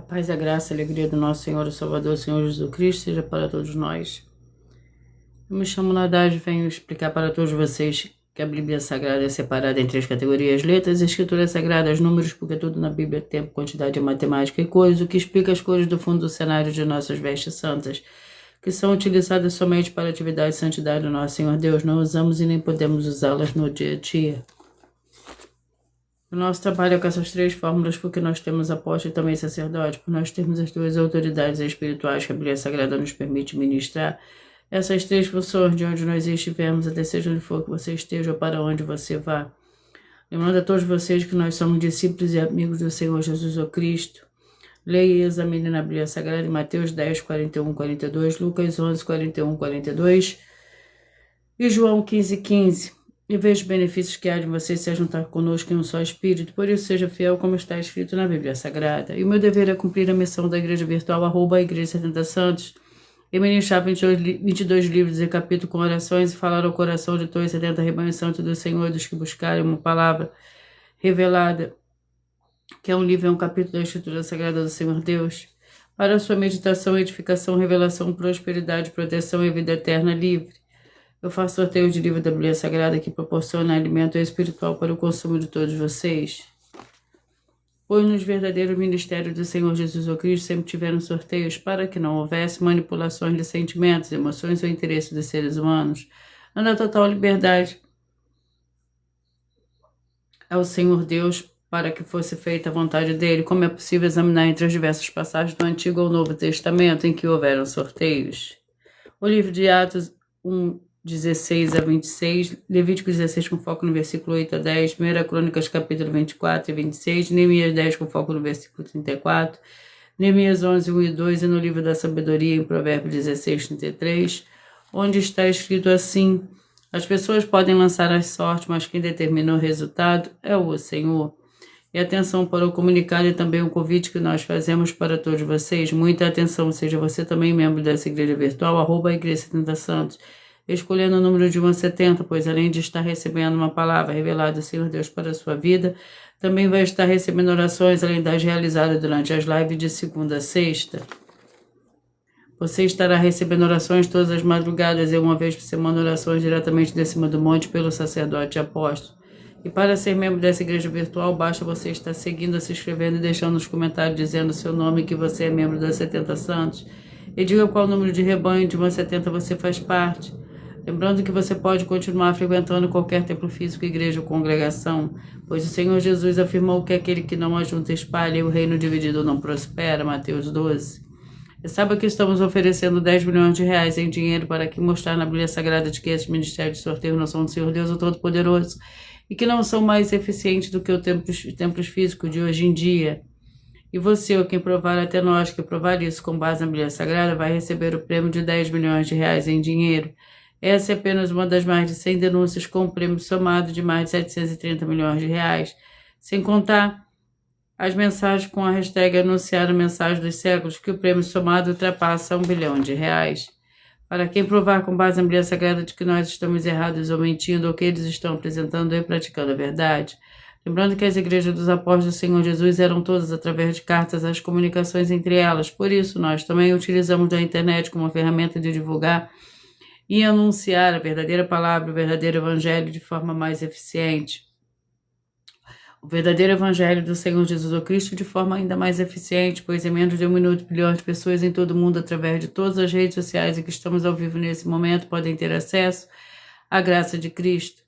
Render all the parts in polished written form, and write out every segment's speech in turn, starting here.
Paz, a graça, a alegria do nosso Senhor e Salvador, Senhor Jesus Cristo, seja para todos nós. Eu me chamo Nadage e venho explicar para todos vocês que a Bíblia Sagrada é separada em três categorias: letras, escrituras sagradas, números, porque tudo na Bíblia é tempo, quantidade, matemática e cores, o que explica as cores do fundo do cenário de nossas vestes santas, que são utilizadas somente para a atividade e santidade do nosso Senhor Deus. Não usamos e nem podemos usá-las no dia a dia. O nosso trabalho é com essas três fórmulas porque nós temos apóstolo e também sacerdote, por nós termos as duas autoridades espirituais que a Bíblia Sagrada nos permite ministrar. Essas três funções de onde nós estivermos, até seja onde for que você esteja ou para onde você vá. Lembrando a todos vocês que nós somos discípulos e amigos do Senhor Jesus Cristo. Leia e examine na Bíblia Sagrada em Mateus 10, 41, 42, Lucas 11, 41, 42 e João 15, 15. E veja os benefícios que há de você se juntar conosco em um só Espírito. Por isso, seja fiel como está escrito na Bíblia Sagrada. E o meu dever é cumprir a missão da Igreja Virtual, @ Igreja 70 Santos, e ministrar 22 livros e capítulos com orações e falar ao coração de todos 70 rebanhos santos do Senhor, dos que buscarem uma palavra revelada, que é um livro e um capítulo da Escritura Sagrada do Senhor Deus, para a sua meditação, edificação, revelação, prosperidade, proteção e vida eterna livre. Eu faço sorteio de livro da Bíblia Sagrada que proporciona alimento espiritual para o consumo de todos vocês. Pois nos verdadeiros ministérios do Senhor Jesus Cristo sempre tiveram sorteios para que não houvesse manipulações de sentimentos, emoções ou interesses dos seres humanos, dando a total liberdade ao Senhor Deus para que fosse feita a vontade dele, como é possível examinar entre as diversas passagens do Antigo ou Novo Testamento em que houveram sorteios. O livro de Atos 1, 16 a 26, Levítico 16 com foco no versículo 8 a 10, 1 Crônicas capítulo 24 e 26, Neemias 10 com foco no versículo 34, Neemias 11, 1 e 2 e no livro da sabedoria em Provérbios 16, 33, onde está escrito assim: as pessoas podem lançar as sortes, mas quem determina o resultado é o Senhor. E atenção para o comunicado e também o convite que nós fazemos para todos vocês. Muita atenção, seja você também membro dessa igreja virtual, @ Igreja 70 Santos, escolhendo o número de 1 a 70, pois além de estar recebendo uma palavra revelada do Senhor Deus para a sua vida, também vai estar recebendo orações, além das realizadas durante as lives de segunda a sexta. Você estará recebendo orações todas as madrugadas e uma vez por semana orações diretamente de cima do monte pelo sacerdote e apóstolo. E para ser membro dessa igreja virtual, basta você estar seguindo, se inscrevendo e deixando nos comentários dizendo o seu nome e que você é membro das 70 Santos. E diga qual número de rebanho de 1 a 70 você faz parte. Lembrando que você pode continuar frequentando qualquer templo físico, igreja ou congregação, pois o Senhor Jesus afirmou que aquele que não ajunta espalha e o reino dividido não prospera, Mateus 12. E saiba que estamos oferecendo 10 milhões de reais em dinheiro para que mostrar na Bíblia Sagrada de que esses ministérios de sorteio não são do Senhor Deus, o Todo-Poderoso, e que não são mais eficientes do que os templos físicos de hoje em dia. E você, ou quem provar até nós que provar isso com base na Bíblia Sagrada, vai receber o prêmio de 10 milhões de reais em dinheiro. Essa é apenas uma das mais de 100 denúncias com um prêmio somado de mais de 730 milhões de reais, sem contar as mensagens com a hashtag anunciar a mensagem dos séculos, que o prêmio somado ultrapassa 1 bilhão de reais. Para quem provar com base na Bíblia Sagrada de que nós estamos errados ou mentindo, ou que eles estão apresentando e praticando a verdade. Lembrando que as igrejas dos apóstolos do Senhor Jesus eram todas através de cartas, as comunicações entre elas. Por isso, nós também utilizamos a internet como uma ferramenta de divulgar e anunciar a verdadeira palavra, o verdadeiro evangelho de forma mais eficiente. O verdadeiro evangelho do Senhor Jesus Cristo de forma ainda mais eficiente, pois em menos de 1 minuto, bilhões de pessoas em todo o mundo, através de todas as redes sociais em que estamos ao vivo nesse momento, podem ter acesso à graça de Cristo.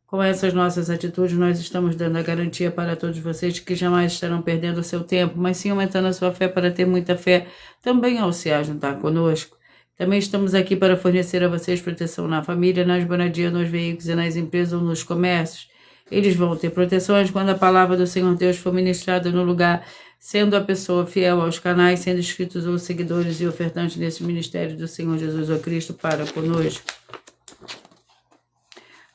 Com essas nossas atitudes, nós estamos dando a garantia para todos vocês de que jamais estarão perdendo o seu tempo, mas sim aumentando a sua fé para ter muita fé, também ao se ajuntar conosco. Também estamos aqui para fornecer a vocês proteção na família, nas moradias, nos veículos e nas empresas ou nos comércios. Eles vão ter proteções quando a palavra do Senhor Deus for ministrada no lugar, sendo a pessoa fiel aos canais, sendo inscritos ou seguidores e ofertantes nesse ministério do Senhor Jesus Cristo para conosco.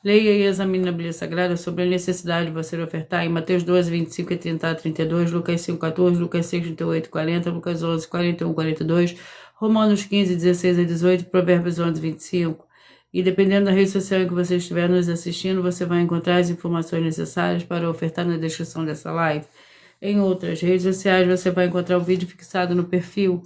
Leia e examine na Bíblia Sagrada sobre a necessidade de você ofertar em Mateus 12, 25 e 30 a 32, Lucas 5, 14, Lucas 6, 38 40, Lucas 11, 41, 42, Romanos 15, 16 a 18, Provérbios 11, 25. E dependendo da rede social em que você estiver nos assistindo, você vai encontrar as informações necessárias para ofertar na descrição dessa live. em outras redes sociais. Você vai encontrar o vídeo fixado no perfil.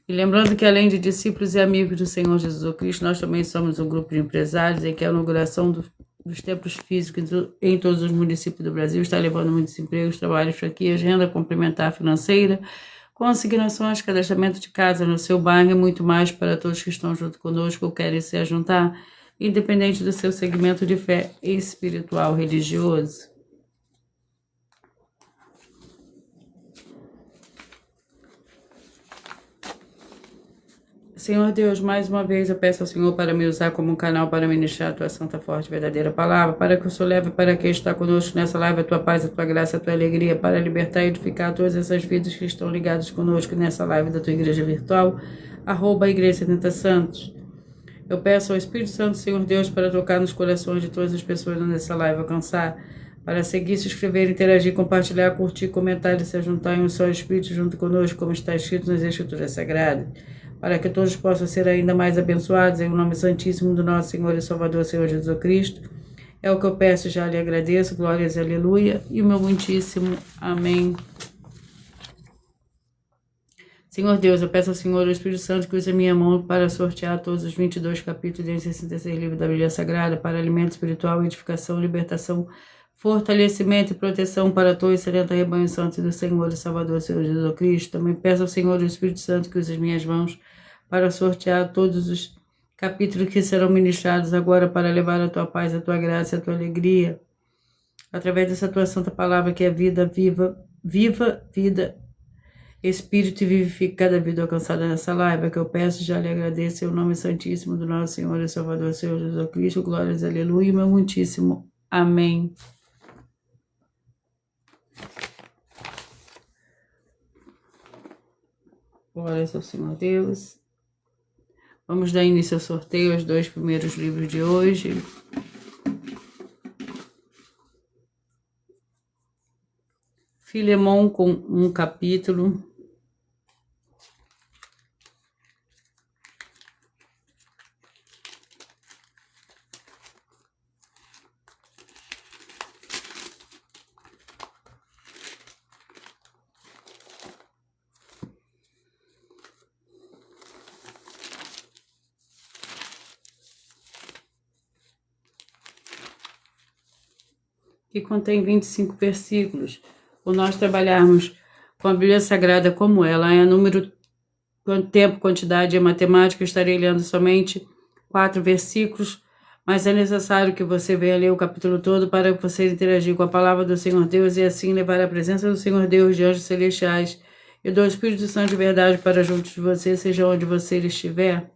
E lembrando que além de discípulos e amigos do Senhor Jesus Cristo, nós também somos um grupo de empresários em que a inauguração dos templos físicos em todos os municípios do Brasil está levando muitos empregos, trabalhos, franquias, renda complementar financeira, consignações, cadastramento de casa no seu bairro e muito mais para todos que estão junto conosco ou querem se juntar, independente do seu segmento de fé espiritual religioso. Senhor Deus, mais uma vez eu peço ao Senhor para me usar como um canal para ministrar a tua santa, forte, verdadeira palavra, para que o Senhor leve para quem está conosco nessa live a tua paz, a tua graça, a tua alegria, para libertar e edificar todas essas vidas que estão ligadas conosco nessa live da tua igreja virtual, @igreja 70 Santos. Eu peço ao Espírito Santo, Senhor Deus, para tocar nos corações de todas as pessoas nessa live, alcançar, para seguir, se inscrever, interagir, compartilhar, curtir, comentar e se juntar em um só Espírito junto conosco, como está escrito nas Escrituras Sagradas, para que todos possam ser ainda mais abençoados em o nome santíssimo do nosso Senhor e Salvador, Senhor Jesus Cristo. É o que eu peço, já lhe agradeço, glórias, aleluia, e o meu muitíssimo amém. Senhor Deus, eu peço ao Senhor, o Espírito Santo, que use a minha mão para sortear todos os 22 capítulos e 66 livros da Bíblia Sagrada, para alimento espiritual, edificação, libertação, fortalecimento e proteção para todos os 70 rebanhos santos do Senhor e Salvador, Senhor Jesus Cristo. Também peço ao Senhor, o Espírito Santo, que use as minhas mãos para sortear todos os capítulos que serão ministrados agora, para levar a tua paz, a tua graça, a tua alegria, através dessa tua santa palavra, que é vida viva, vida, Espírito, e vivifica cada vida alcançada nessa live. É que eu peço, já lhe agradeço, em nome santíssimo do nosso Senhor e Salvador, Senhor Jesus Cristo. Glórias, aleluia, meu muitíssimo amém. Glórias ao Senhor Deus. Vamos dar início ao sorteio, aos 2 primeiros livros de hoje. Filemão com um capítulo. Que contém 25 versículos. Por nós trabalharmos com a Bíblia Sagrada como ela é número, tempo, quantidade e matemática, estarei lendo somente 4 versículos, mas é necessário que você venha ler o capítulo todo para você interagir com a palavra do Senhor Deus e assim levar a presença do Senhor Deus, de anjos celestiais e do Espírito Santo de verdade para junto de você, seja onde você estiver.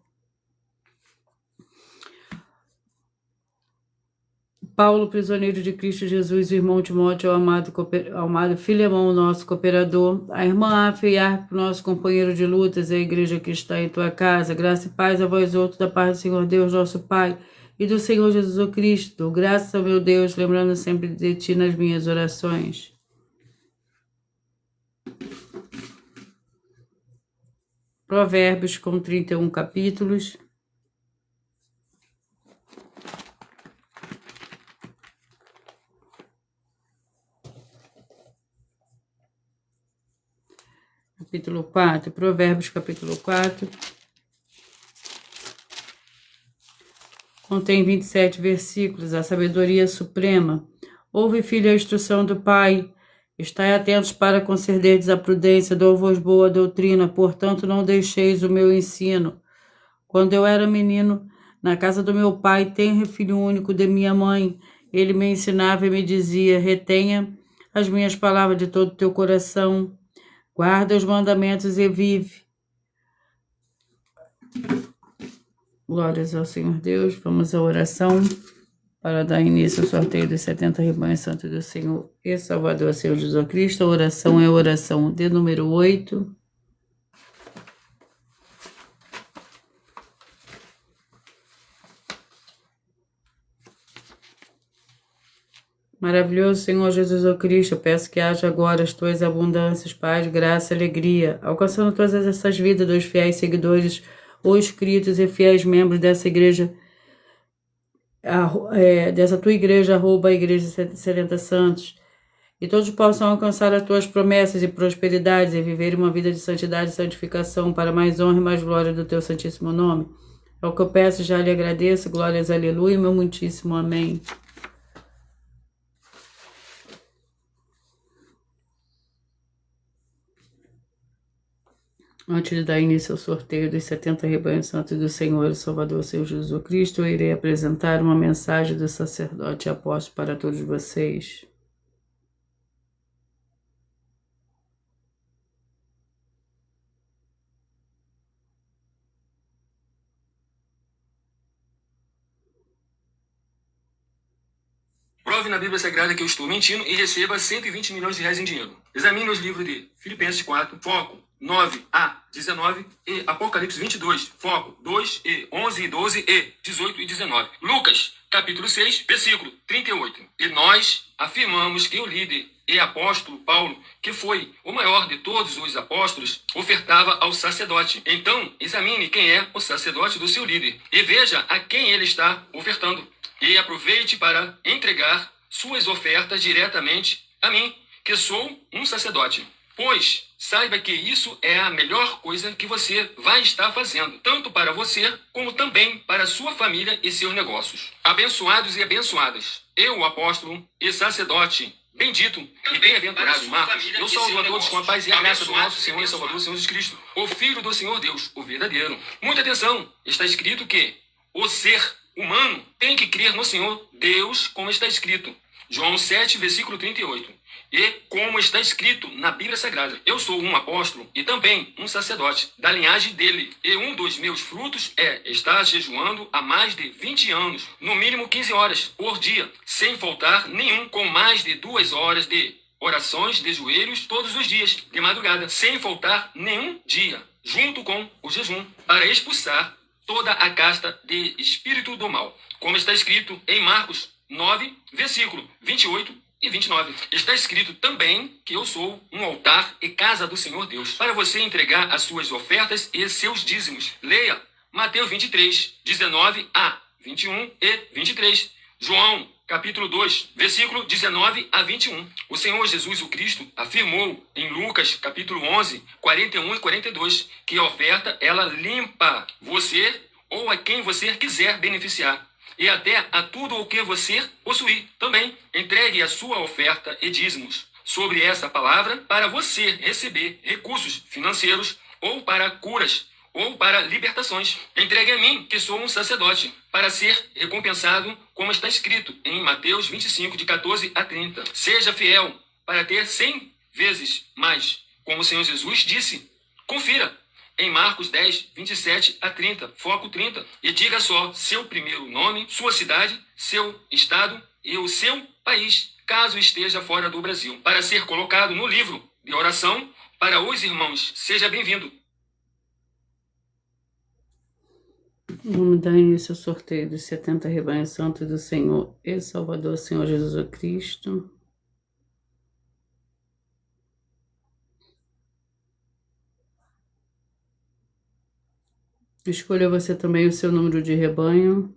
Paulo, prisioneiro de Cristo Jesus, o irmão Timóteo, o amado Filemão, nosso cooperador, a irmã Áfia e Arco, nosso companheiro de lutas, a igreja que está em tua casa, graça e paz a vós outros, da parte do Senhor Deus, nosso Pai, e do Senhor Jesus Cristo. Graças ao meu Deus, lembrando sempre de ti nas minhas orações. Provérbios com 31 capítulos. Capítulo 4, Provérbios capítulo 4, contém 27 versículos, a sabedoria suprema. Ouve, filho, a instrução do Pai, estai atentos para concederdes a prudência, dou-vos boa doutrina, portanto não deixeis o meu ensino. Quando eu era menino, na casa do meu pai, tenra filho único de minha mãe, ele me ensinava e me dizia, retenha as minhas palavras de todo o teu coração, guarda os mandamentos e vive. Glórias ao Senhor Deus. Vamos à oração para dar início ao sorteio dos 70 rebanhos santos do Senhor e Salvador, Senhor Jesus Cristo. A oração é a oração de número 8. Maravilhoso Senhor Jesus Cristo, eu peço que haja agora as tuas abundâncias, paz, graça, alegria, alcançando todas essas vidas dos fiéis seguidores ou inscritos e fiéis membros dessa igreja, dessa tua igreja, @igreja 70 Santos, e todos possam alcançar as tuas promessas e prosperidades e viver uma vida de santidade e santificação para mais honra e mais glória do teu santíssimo nome. É o que eu peço, já lhe agradeço, glórias, aleluia, meu muitíssimo amém. Antes de dar início ao sorteio dos 70 rebanhos santos do Senhor e Salvador, Senhor Jesus Cristo, eu irei apresentar uma mensagem do sacerdote e apóstolo para todos vocês. Prove na Bíblia Sagrada que eu estou mentindo e receba 120 milhões de reais em dinheiro. Examine os livros de Filipenses 4, foco 9 a 19 e Apocalipse 22, foco 2 e 11 e 12 e 18 e 19. Lucas, capítulo 6, versículo 38. E nós afirmamos que o líder e apóstolo Paulo, que foi o maior de todos os apóstolos, ofertava ao sacerdote. Então, examine quem é o sacerdote do seu líder e veja a quem ele está ofertando. E aproveite para entregar suas ofertas diretamente a mim, que sou um sacerdote. Pois saiba que isso é a melhor coisa que você vai estar fazendo, tanto para você como também para sua família e seus negócios. Abençoados e abençoadas, eu, apóstolo e sacerdote, bendito e bem-aventurado Marcos, eu saúdo a todos com a paz e a graça do nosso Senhor e Salvador, Senhor Jesus Cristo, o Filho do Senhor Deus, o verdadeiro. Muita atenção, está escrito que o ser humano tem que crer no Senhor Deus, como está escrito. João 7, versículo 38. E como está escrito na Bíblia Sagrada, eu sou um apóstolo e também um sacerdote da linhagem dele. E um dos meus frutos é estar jejuando há mais de 20 anos, no mínimo 15 horas por dia, sem faltar nenhum, com mais de 2 horas de orações de joelhos todos os dias, de madrugada, sem faltar nenhum dia, junto com o jejum, para expulsar toda a casta de espírito do mal, como está escrito em Marcos 9, versículo 28 e 29. Está escrito também que eu sou um altar e casa do Senhor Deus, para você entregar as suas ofertas e seus dízimos. Leia Mateus 23, 19 a 21 e 23. João, capítulo 2, versículo 19 a 21. O Senhor Jesus o Cristo afirmou em Lucas, capítulo 11, 41 e 42, que a oferta, ela limpa você ou a quem você quiser beneficiar, e até a tudo o que você possuir. Também entregue a sua oferta e dízimos sobre essa palavra para você receber recursos financeiros ou para curas ou para libertações. Entregue a mim, que sou um sacerdote, para ser recompensado, como está escrito em Mateus 25, de 14 a 30. Seja fiel para ter 100 vezes mais, como o Senhor Jesus disse. Confira em Marcos 10, 27 a 30, foco 30, e diga só seu primeiro nome, sua cidade, seu estado e o seu país, caso esteja fora do Brasil, para ser colocado no livro de oração para os irmãos. Seja bem-vindo. Vamos dar início ao sorteio dos 70 rebanhos santos do Senhor e Salvador, Senhor Jesus Cristo. Escolha você também o seu número de rebanho.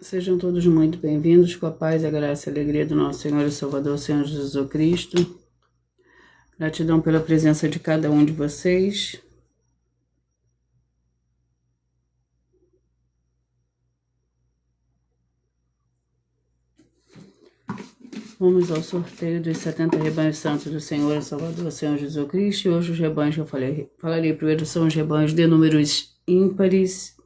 Sejam todos muito bem-vindos, com a paz, a graça e a alegria do nosso Senhor e Salvador, Senhor Jesus Cristo. Gratidão pela presença de cada um de vocês. Vamos ao sorteio dos 70 rebanhos santos do Senhor e Salvador, Senhor Jesus Cristo. E hoje os rebanhos que eu falarei primeiro são os rebanhos de números ímpares: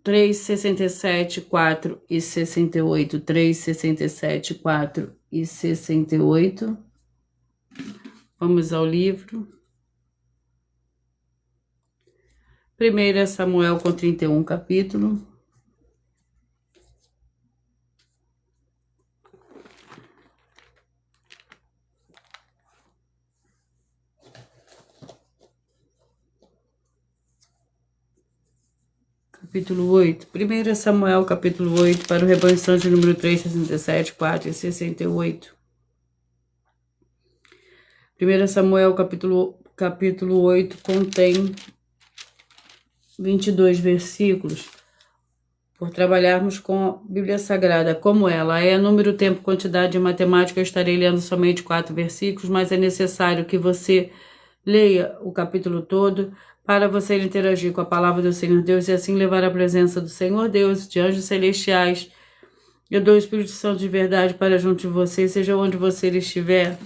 3, 67, 4 e 68. 3, 67, 4 e 68. Vamos ao livro. 1 Samuel com 31 capítulo. capítulo 8. 1 Samuel, capítulo 8, para o rebanho santo, número 3, 67, 4 e 68. 1 Samuel, capítulo 8, contém 22 versículos. Por trabalharmos com a Bíblia Sagrada como ela é, número, tempo, quantidade e matemática, eu estarei lendo somente 4 versículos, mas é necessário que você leia o capítulo todo para você interagir com a palavra do Senhor Deus e assim levar a presença do Senhor Deus, de anjos celestiais e do Espírito Santo de verdade para junto de você, seja onde você estiver.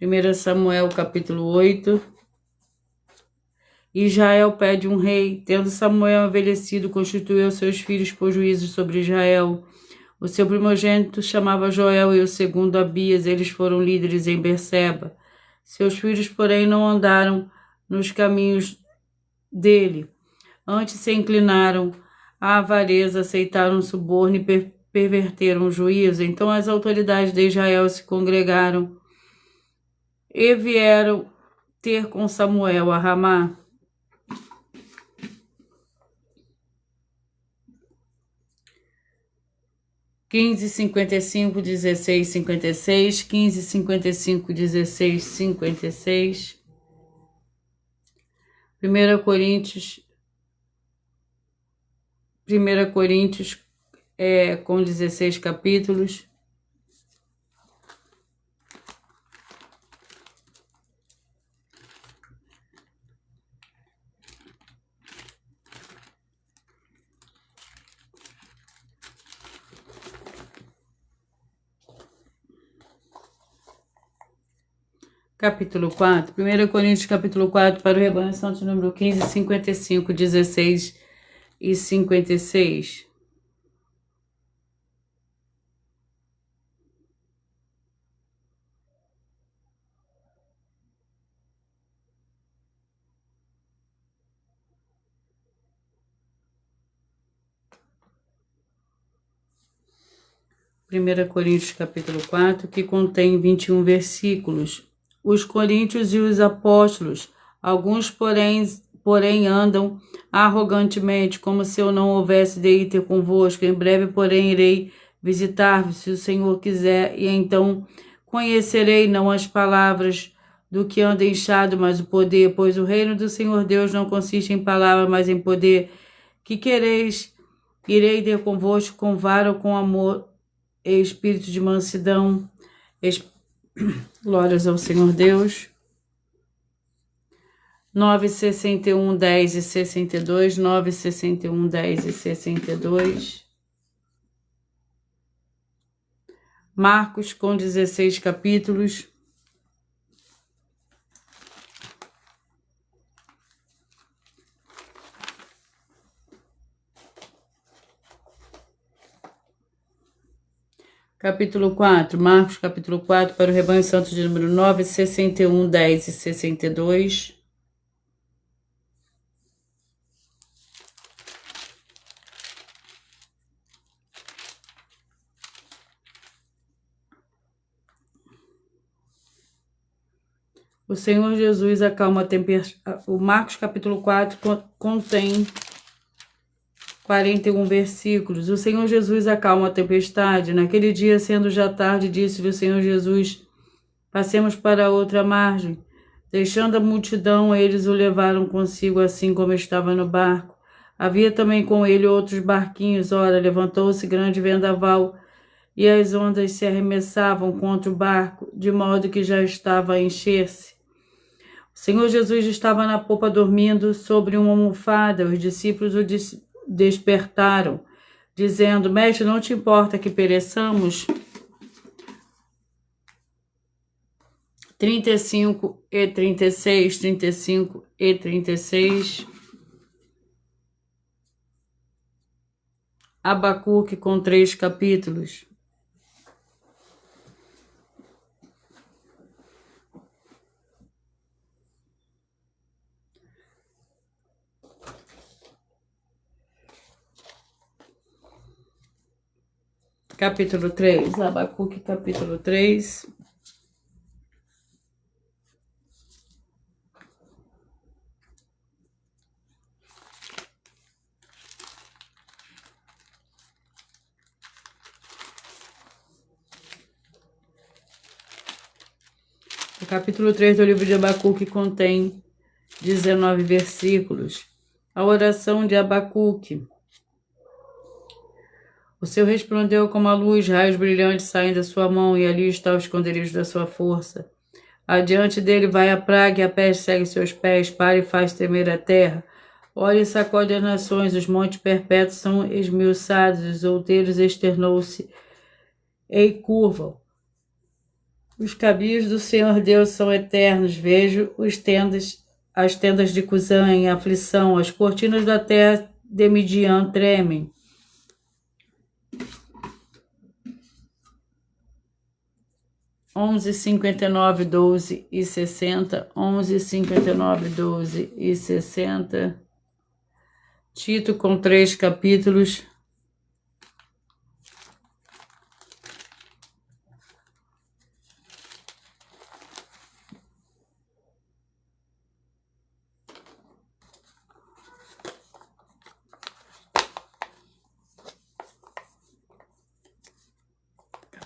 1 Samuel, capítulo 8. Israel pede um rei. Tendo Samuel envelhecido, constituiu seus filhos por juízes sobre Israel. O seu primogênito chamava Joel e o segundo Abias. Eles foram líderes em Berseba. Seus filhos, porém, não andaram nos caminhos dele. Antes se inclinaram à avareza, aceitaram suborno e perverteram o juízo. Então as autoridades de Israel se congregaram e vieram ter com Samuel a Ramá. 15:55, 16:56, 15:55, 16:56. 1 Coríntios com 16 capítulos. Capítulo 4, 1 Coríntios, capítulo 4, para o rebanho santo, número 15, 55, 16 e 56. Primeira Coríntios, capítulo 4, que contém 21 versículos. Os coríntios e os apóstolos, alguns porém andam arrogantemente, como se eu não houvesse de ir ter convosco. Em breve, porém, irei visitar-vos, se o Senhor quiser, e então conhecerei não as palavras do que anda inchado, mas o poder, pois o reino do Senhor Deus não consiste em palavras, mas em poder. Que quereis? Irei ter convosco com vara ou com amor e espírito de mansidão. Glórias ao Senhor Deus. 9:61, 10 e 62, 9:61, 10 e 62. Marcos com 16 capítulos. Capítulo 4, Marcos, capítulo 4, para o rebanho santo de número 9, 61, 10 e 62. O Senhor Jesus acalma a tempestade. O Marcos, capítulo 4, contém 41 versículos. O Senhor Jesus acalma a tempestade. Naquele dia, sendo já tarde, disse-lhe o Senhor Jesus: passemos para a outra margem. Deixando a multidão, eles o levaram consigo, assim como estava no barco. Havia também com ele outros barquinhos. Ora, levantou-se grande vendaval, e as ondas se arremessavam contra o barco, de modo que já estava a encher-se. O Senhor Jesus estava na popa dormindo sobre uma almofada. Os discípulos o despertaram, dizendo: Mestre, não te importa que pereçamos? 35 e 36, 35 e 36. Abacuque com 3 capítulos. Capítulo 3, Abacuque, capítulo 3. O capítulo 3 do livro de Abacuque contém 19 versículos. A oração de Abacuque. O Senhor resplandeceu como a luz, raios brilhantes saem da sua mão, e ali está o esconderijo da sua força. Adiante dele vai a praga, e a peste segue seus pés, para e faz tremer a terra. Olha e sacode as nações, os montes perpétuos são esmiuçados, os outeiros externou-se e curvam. Os caminhos do Senhor Deus são eternos. Vejo as tendas de Cusã em aflição, as cortinas da terra de Midian tremem. Onze, 59, 12 e 60. 11, 59, 12 e 60. Tito com 3 capítulos.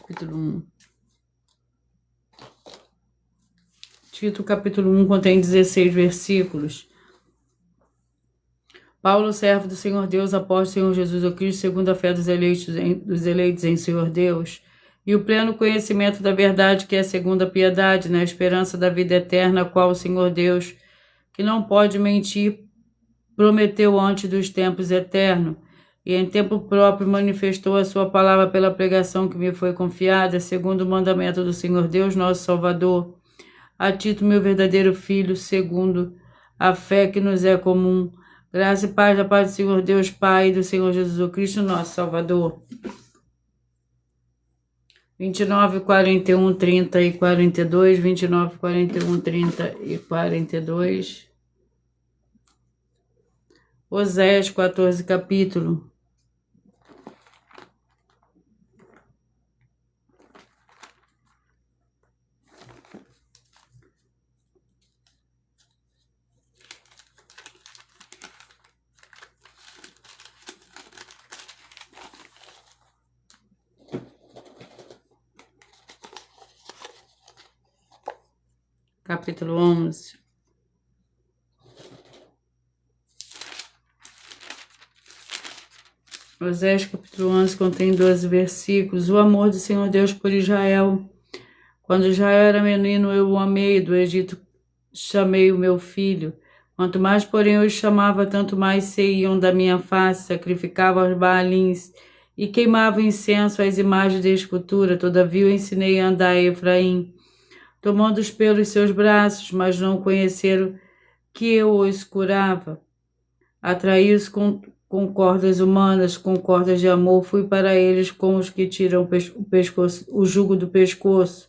Capítulo 1. Tito, capítulo 1, contém 16 versículos. Paulo, servo do Senhor Deus, apóstolo do Senhor Jesus o Cristo, segundo a fé dos eleitos em Senhor Deus, e o pleno conhecimento da verdade, que é segundo a piedade, na esperança da vida eterna, a qual o Senhor Deus, que não pode mentir, prometeu antes dos tempos eternos, e em tempo próprio manifestou a sua palavra pela pregação que me foi confiada, segundo o mandamento do Senhor Deus, nosso Salvador. A Tito, meu verdadeiro filho, segundo a fé que nos é comum, graça e paz da paz do Senhor Deus Pai e do Senhor Jesus Cristo, nosso Salvador. 29, 41, 30 e 42, 29, 41, 30 e 42. Oséias, 14 capítulo. Capítulo 11. Oséias, capítulo 11, contém 12 versículos. O amor do Senhor Deus por Israel. Quando Israel era menino, eu o amei, do Egito chamei o meu filho. Quanto mais, porém, eu os chamava, tanto mais saíam da minha face, sacrificavam aos Baalins e queimavam incenso às imagens de escultura. Todavia eu ensinei a andar a Efraim, tomando-os pelos seus braços, mas não conheceram que eu os curava. Atraí-os com cordas humanas, com cordas de amor, fui para eles como os que tiram o jugo do pescoço.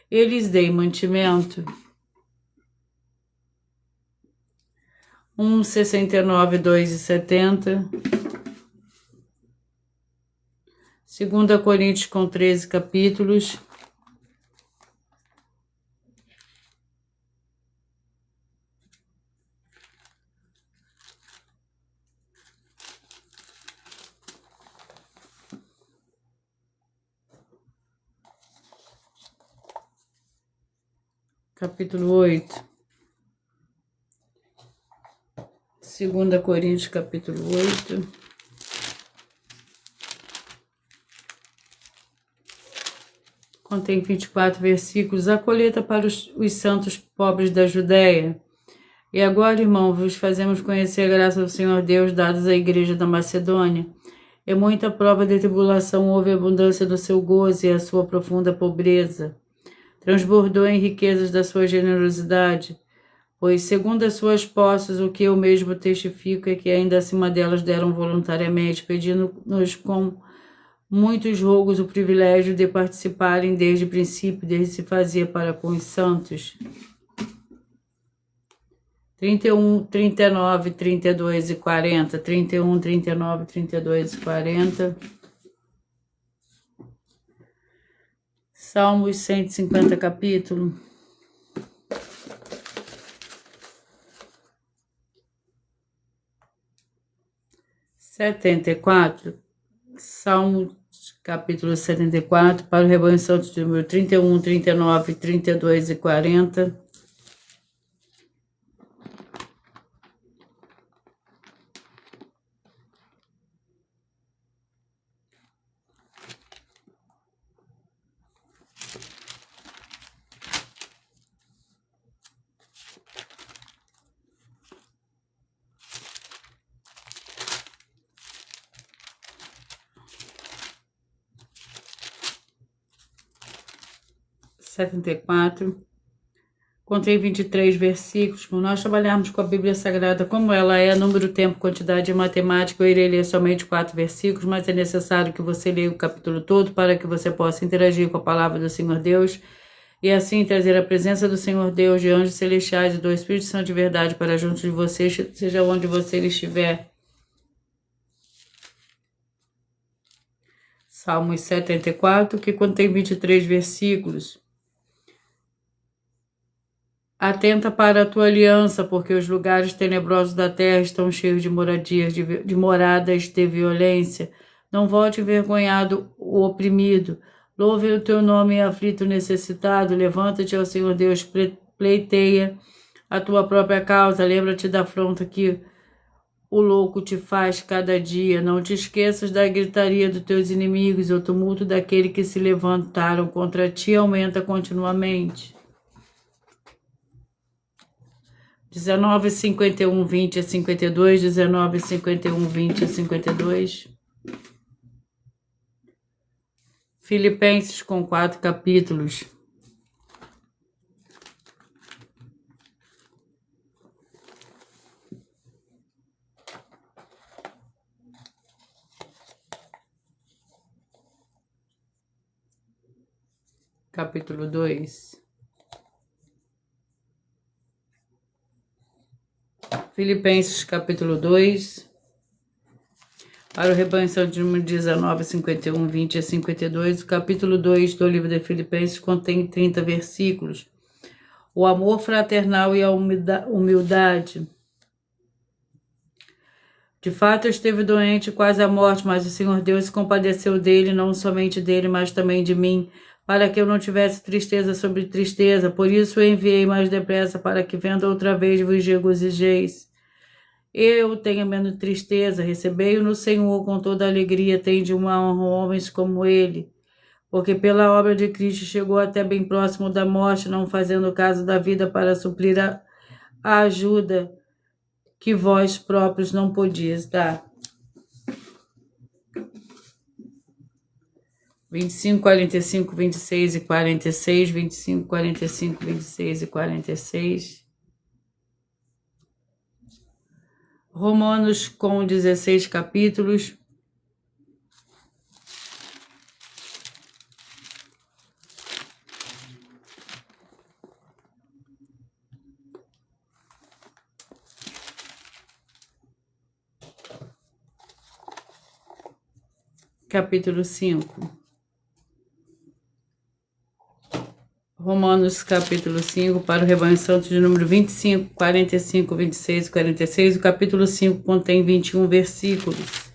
Eles dei mantimento. 69, 2 e 70. 2 Coríntios com 13 capítulos. Capítulo 8. 2 Coríntios, capítulo 8. Contém 24 versículos. A colheita para os santos pobres da Judéia. E agora, irmão, vos fazemos conhecer a graça do Senhor Deus dados à igreja da Macedônia. Em muita prova de tribulação houve abundância do seu gozo e a sua profunda pobreza transbordou em riquezas da sua generosidade, pois, segundo as suas posses, o que eu mesmo testifico é que ainda acima delas deram voluntariamente, pedindo-nos com muitos rogos o privilégio de participarem desde o princípio, desde se fazia para com os santos. 31, 39, 32 e 40. 31, 39, 32 e 40. Salmos 150 capítulo. Salmo capítulo 74, para o rebanho santo de número 31, 39, 32 e 40. Contém 23 versículos. Quando nós trabalharmos com a Bíblia Sagrada como ela é, número, tempo, quantidade e matemática, eu irei ler somente 4 versículos, mas é necessário que você leia o capítulo todo para que você possa interagir com a palavra do Senhor Deus e assim trazer a presença do Senhor Deus, de anjos celestiais e do Espírito Santo de verdade para junto de você, seja onde você estiver. Salmos 74, que contém 23 versículos. Atenta para a tua aliança, porque os lugares tenebrosos da terra estão cheios de moradas de violência. Não volte envergonhado o oprimido. Louve o teu nome, aflito necessitado. Levanta-te ao Senhor Deus, pleiteia a tua própria causa. Lembra-te da afronta que o louco te faz cada dia. Não te esqueças da gritaria dos teus inimigos. O tumulto daqueles que se levantaram contra ti aumenta continuamente. 19, 51, 20 a 52, 19, 51, 20 a 52. Filipenses com 4 capítulos. Capítulo 2. Filipenses capítulo 2, para o rebanho santo de número 19, 51, 20 a 52. O capítulo 2 do livro de Filipenses contém 30 versículos. O amor fraternal e a humildade. De fato, eu esteve doente, quase à morte, mas o Senhor Deus se compadeceu dele, não somente dele, mas também de mim, para que eu não tivesse tristeza sobre tristeza. Por isso eu enviei mais depressa, para que vendo outra vez vos regozijeis. Eu tenho menos tristeza, recebei-o no Senhor com toda alegria, tende uma honra homens como ele, porque pela obra de Cristo chegou até bem próximo da morte, não fazendo caso da vida para suprir a ajuda que vós próprios não podias dar. 25, 45, 26 e 46, 25, 45, 26 e 46. Romanos com 16 capítulos. Capítulo 5. Romanos capítulo 5, para o rebanho santo de número 25, 45, 26 e 46. O capítulo 5 contém 21 versículos.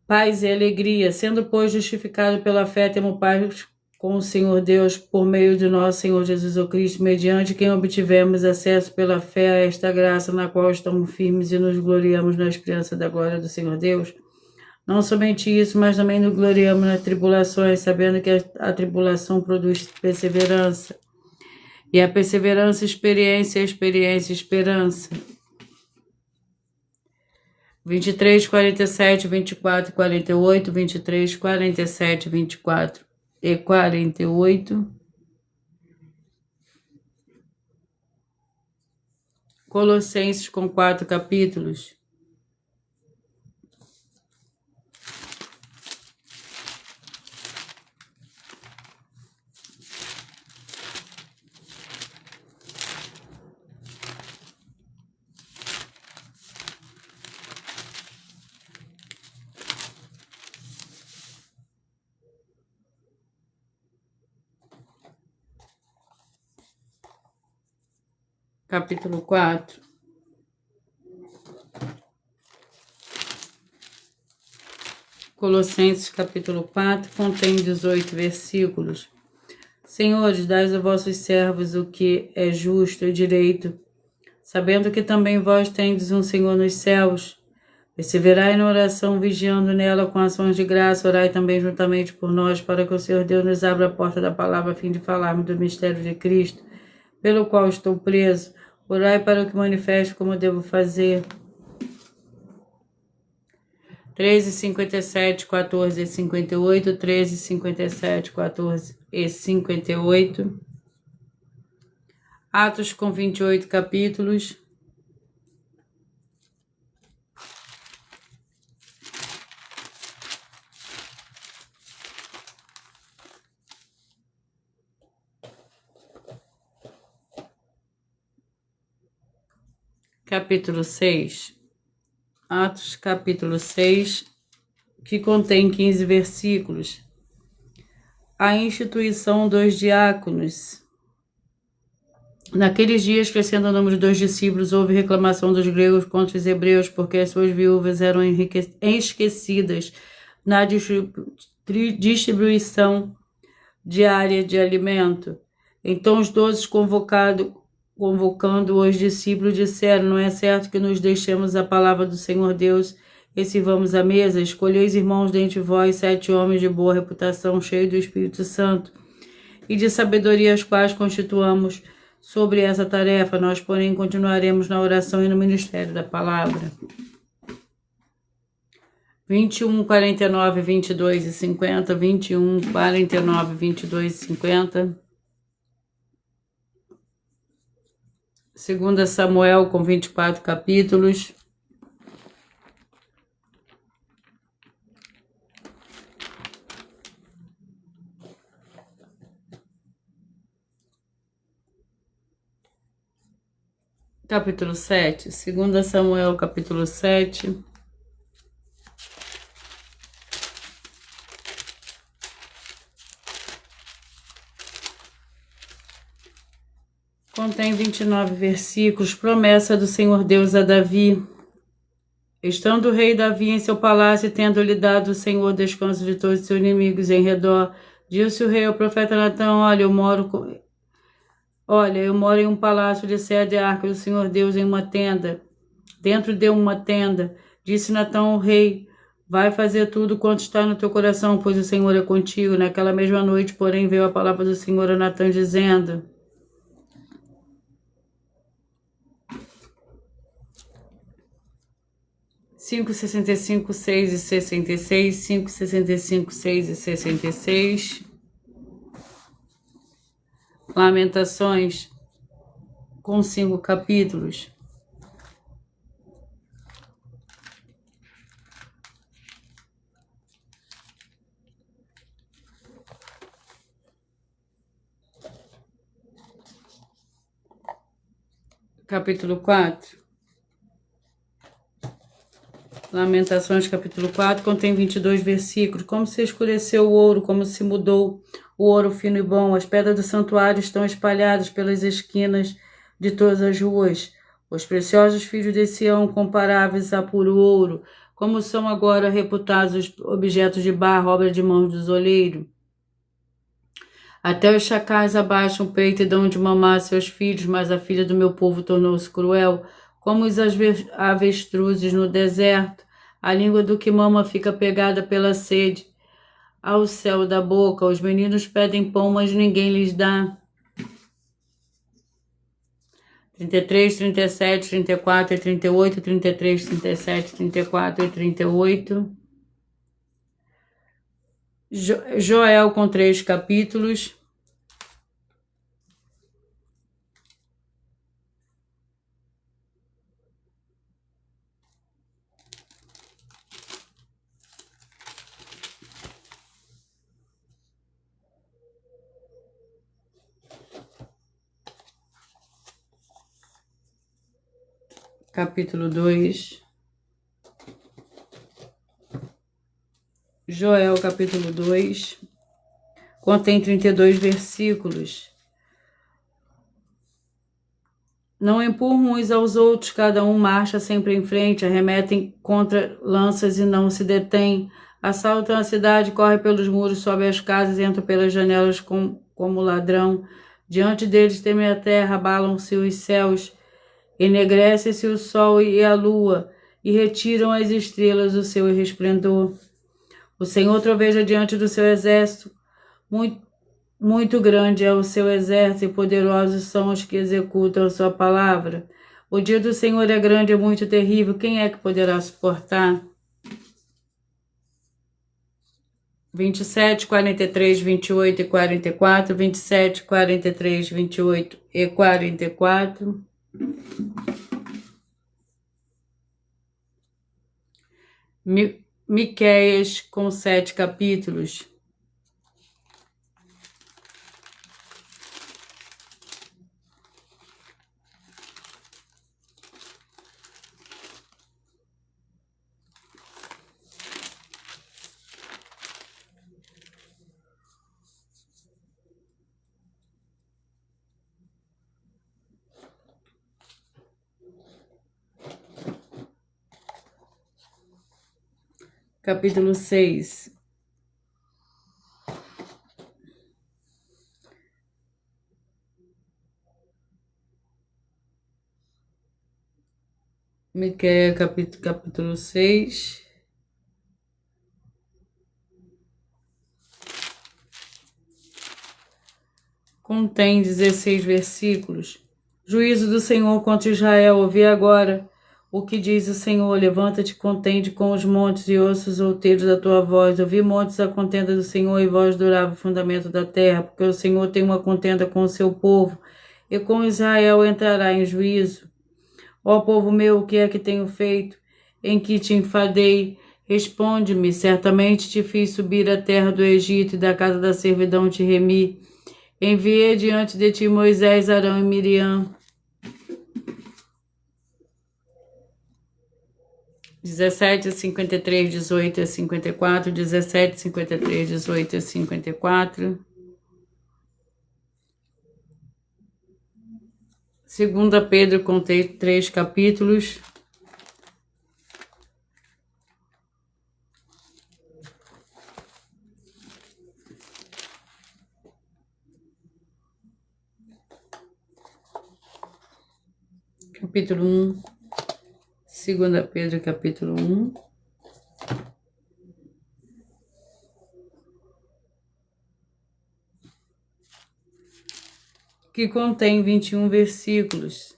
Paz e alegria. Sendo, pois, justificado pela fé, temos paz com o Senhor Deus, por meio de nosso Senhor Jesus Cristo, mediante quem obtivemos acesso pela fé a esta graça, na qual estamos firmes e nos gloriamos na esperança da glória do Senhor Deus. Não somente isso, mas também nos gloriamos nas tribulações, sabendo que a tribulação produz perseverança. E a perseverança, experiência, a experiência, esperança. 23, 47, 24 e 48, 23, 47, 24 e 48. Colossenses com 4 capítulos. Capítulo 4. Colossenses capítulo 4 contém 18 versículos. Senhores, dai a vossos servos o que é justo e direito, sabendo que também vós tendes um Senhor nos céus. Perseverai na oração, vigiando nela com ações de graça, orai também juntamente por nós, para que o Senhor Deus nos abra a porta da palavra, a fim de falarmos do mistério de Cristo, pelo qual estou preso. Orai para que manifeste como devo fazer. 13:57, 14:58, 13:57, 14:58. Atos com 28 capítulos. Capítulo 6. Atos capítulo 6, que contém 15 versículos. A instituição dos diáconos. Naqueles dias, crescendo o número dos discípulos, houve reclamação dos gregos contra os hebreus, porque as suas viúvas eram esquecidas na distribuição diária de alimento. Então os 12 convocando os discípulos, disseram: não é certo que nos deixemos a palavra do Senhor Deus e sirvamos à mesa? Escolheis, irmãos, dentre vós 7 homens de boa reputação, cheios do Espírito Santo e de sabedoria, os quais constituamos sobre essa tarefa. Nós, porém, continuaremos na oração e no ministério da palavra. 21, 49, 22 e 50, 21, 49, 22 e 50. 2 Samuel com 24 capítulos. Capítulo 7. 2 Samuel capítulo 7. Contém 29 versículos. Promessa do Senhor Deus a Davi. Estando o rei Davi em seu palácio, tendo-lhe dado o Senhor descanso de todos os seus inimigos em redor, disse o rei ao profeta Natã: Olha, eu moro em um palácio de cedro e arca do Senhor Deus em uma tenda. Dentro de uma tenda. Disse Natã ao rei: Vai fazer tudo quanto está no teu coração, pois o Senhor é contigo. Naquela mesma noite, porém, veio a palavra do Senhor a Natã, dizendo: 5:65, 6 e 66, 5:65, 6 e 66. Lamentações com 5 capítulos. Capítulo 4. Lamentações, capítulo 4, contém 22 versículos. Como se escureceu o ouro, como se mudou o ouro fino e bom. As pedras do santuário estão espalhadas pelas esquinas de todas as ruas. Os preciosos filhos de Sião, comparáveis a puro ouro, como são agora reputados os objetos de barro, obra de mãos do oleiro. Até os chacais abaixam o peito e dão de mamar a seus filhos, mas a filha do meu povo tornou-se cruel, como os avestruzes no deserto. A língua do que mama fica pegada pela sede ao céu da boca. Os meninos pedem pão, mas ninguém lhes dá. 33, 37, 34 e 38, 33, 37, 34 e 38. Joel com 3 capítulos. Capítulo 2. Joel, capítulo 2. Contém 32 versículos. Não empurram uns aos outros, cada um marcha sempre em frente, arremetem contra lanças e não se detêm, Assaltam a cidade, correm pelos muros, sobem as casas, entram pelas janelas como ladrão. Diante deles treme a terra, abalam-se os céus, enegrece-se o sol e a lua, e retiram as estrelas o seu resplendor. O Senhor troveja diante do seu exército, muito grande é o seu exército, e poderosos são os que executam a sua palavra. O dia do Senhor é grande, é muito terrível, quem é que poderá suportar? 27, 43, 28 e 44, 27, 43, 28 e 44. Miqueias com 7 capítulos. Capítulo 6. Miqueias, capítulo 6. Contém 16 versículos. Juízo do Senhor contra Israel, ouvi agora o que diz o Senhor. Levanta-te, contende com os montes e ouça os outeiros da tua voz. Ouvi montes a contenda do Senhor e voz durava o fundamento da terra, porque o Senhor tem uma contenda com o seu povo e com Israel entrará em juízo. Ó povo meu, o que é que tenho feito? Em que te enfadei? Responde-me. Certamente te fiz subir a terra do Egito e da casa da servidão te remi. Enviei diante de ti Moisés, Arão e Miriam. 17, 53, 18 e 54, 17, 53, 18 e 54. 2 Pedro contém 3 capítulos. Capítulo 1. 2 Pedro, capítulo 1. Que contém 21 versículos.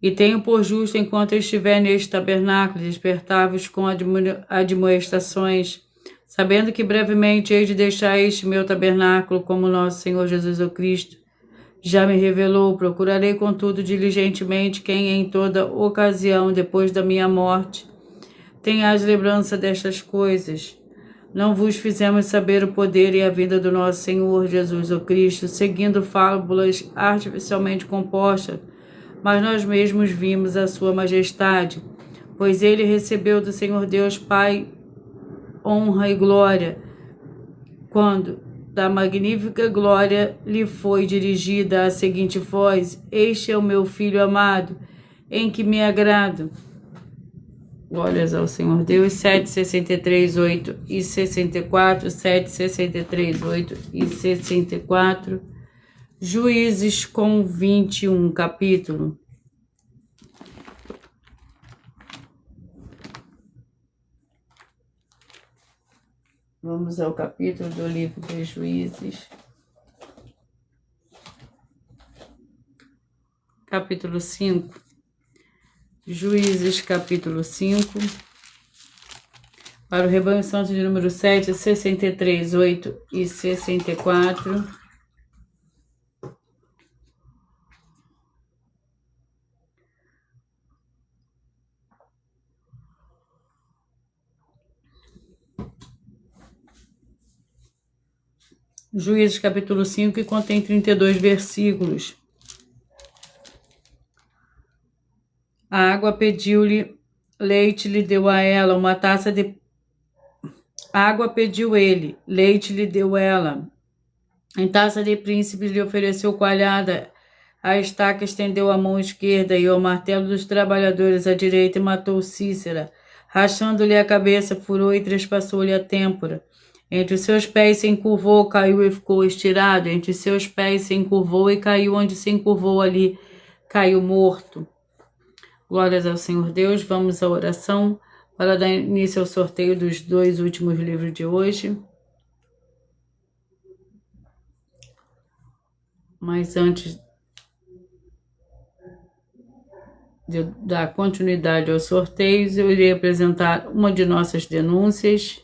E tenho por justo, enquanto eu estiver neste tabernáculo, despertar-vos com admoestações, sabendo que brevemente hei de deixar este meu tabernáculo, como nosso Senhor Jesus o Cristo já me revelou. Procurarei, contudo, diligentemente quem em toda ocasião, depois da minha morte, tenhais lembrança destas coisas. Não vos fizemos saber o poder e a vinda do nosso Senhor Jesus o Cristo, seguindo fábulas artificialmente compostas, mas nós mesmos vimos a sua majestade, pois ele recebeu do Senhor Deus Pai honra e glória, quando da magnífica glória lhe foi dirigida a seguinte voz: este é o meu Filho amado, em que me agrado. Glórias ao Senhor Deus. 7, 63, 8 e 64, 7, 63, 8 e 64. Juízes com 21 capítulo. Vamos ao capítulo do livro de Juízes. Capítulo 5. Juízes, capítulo 5. Para o rebanho santo de número 7, 63, 8 e 64. Juízes, capítulo 5, que contém 32 versículos. A água pediu-lhe, leite lhe deu a ela, uma taça de... Água pediu ele, leite lhe deu ela. Em taça de príncipes lhe ofereceu coalhada, a estaca estendeu a mão esquerda e ao martelo dos trabalhadores à direita e matou Cícera. Rachando-lhe a cabeça, furou e trespassou-lhe a têmpora. Entre os seus pés se encurvou, caiu e ficou estirado. Entre os seus pés se encurvou e caiu onde se encurvou, ali caiu morto. Glórias ao Senhor Deus. Vamos à oração para dar início ao sorteio dos 2 últimos livros de hoje. Mas antes de eu dar continuidade aos sorteios, eu irei apresentar uma de nossas denúncias.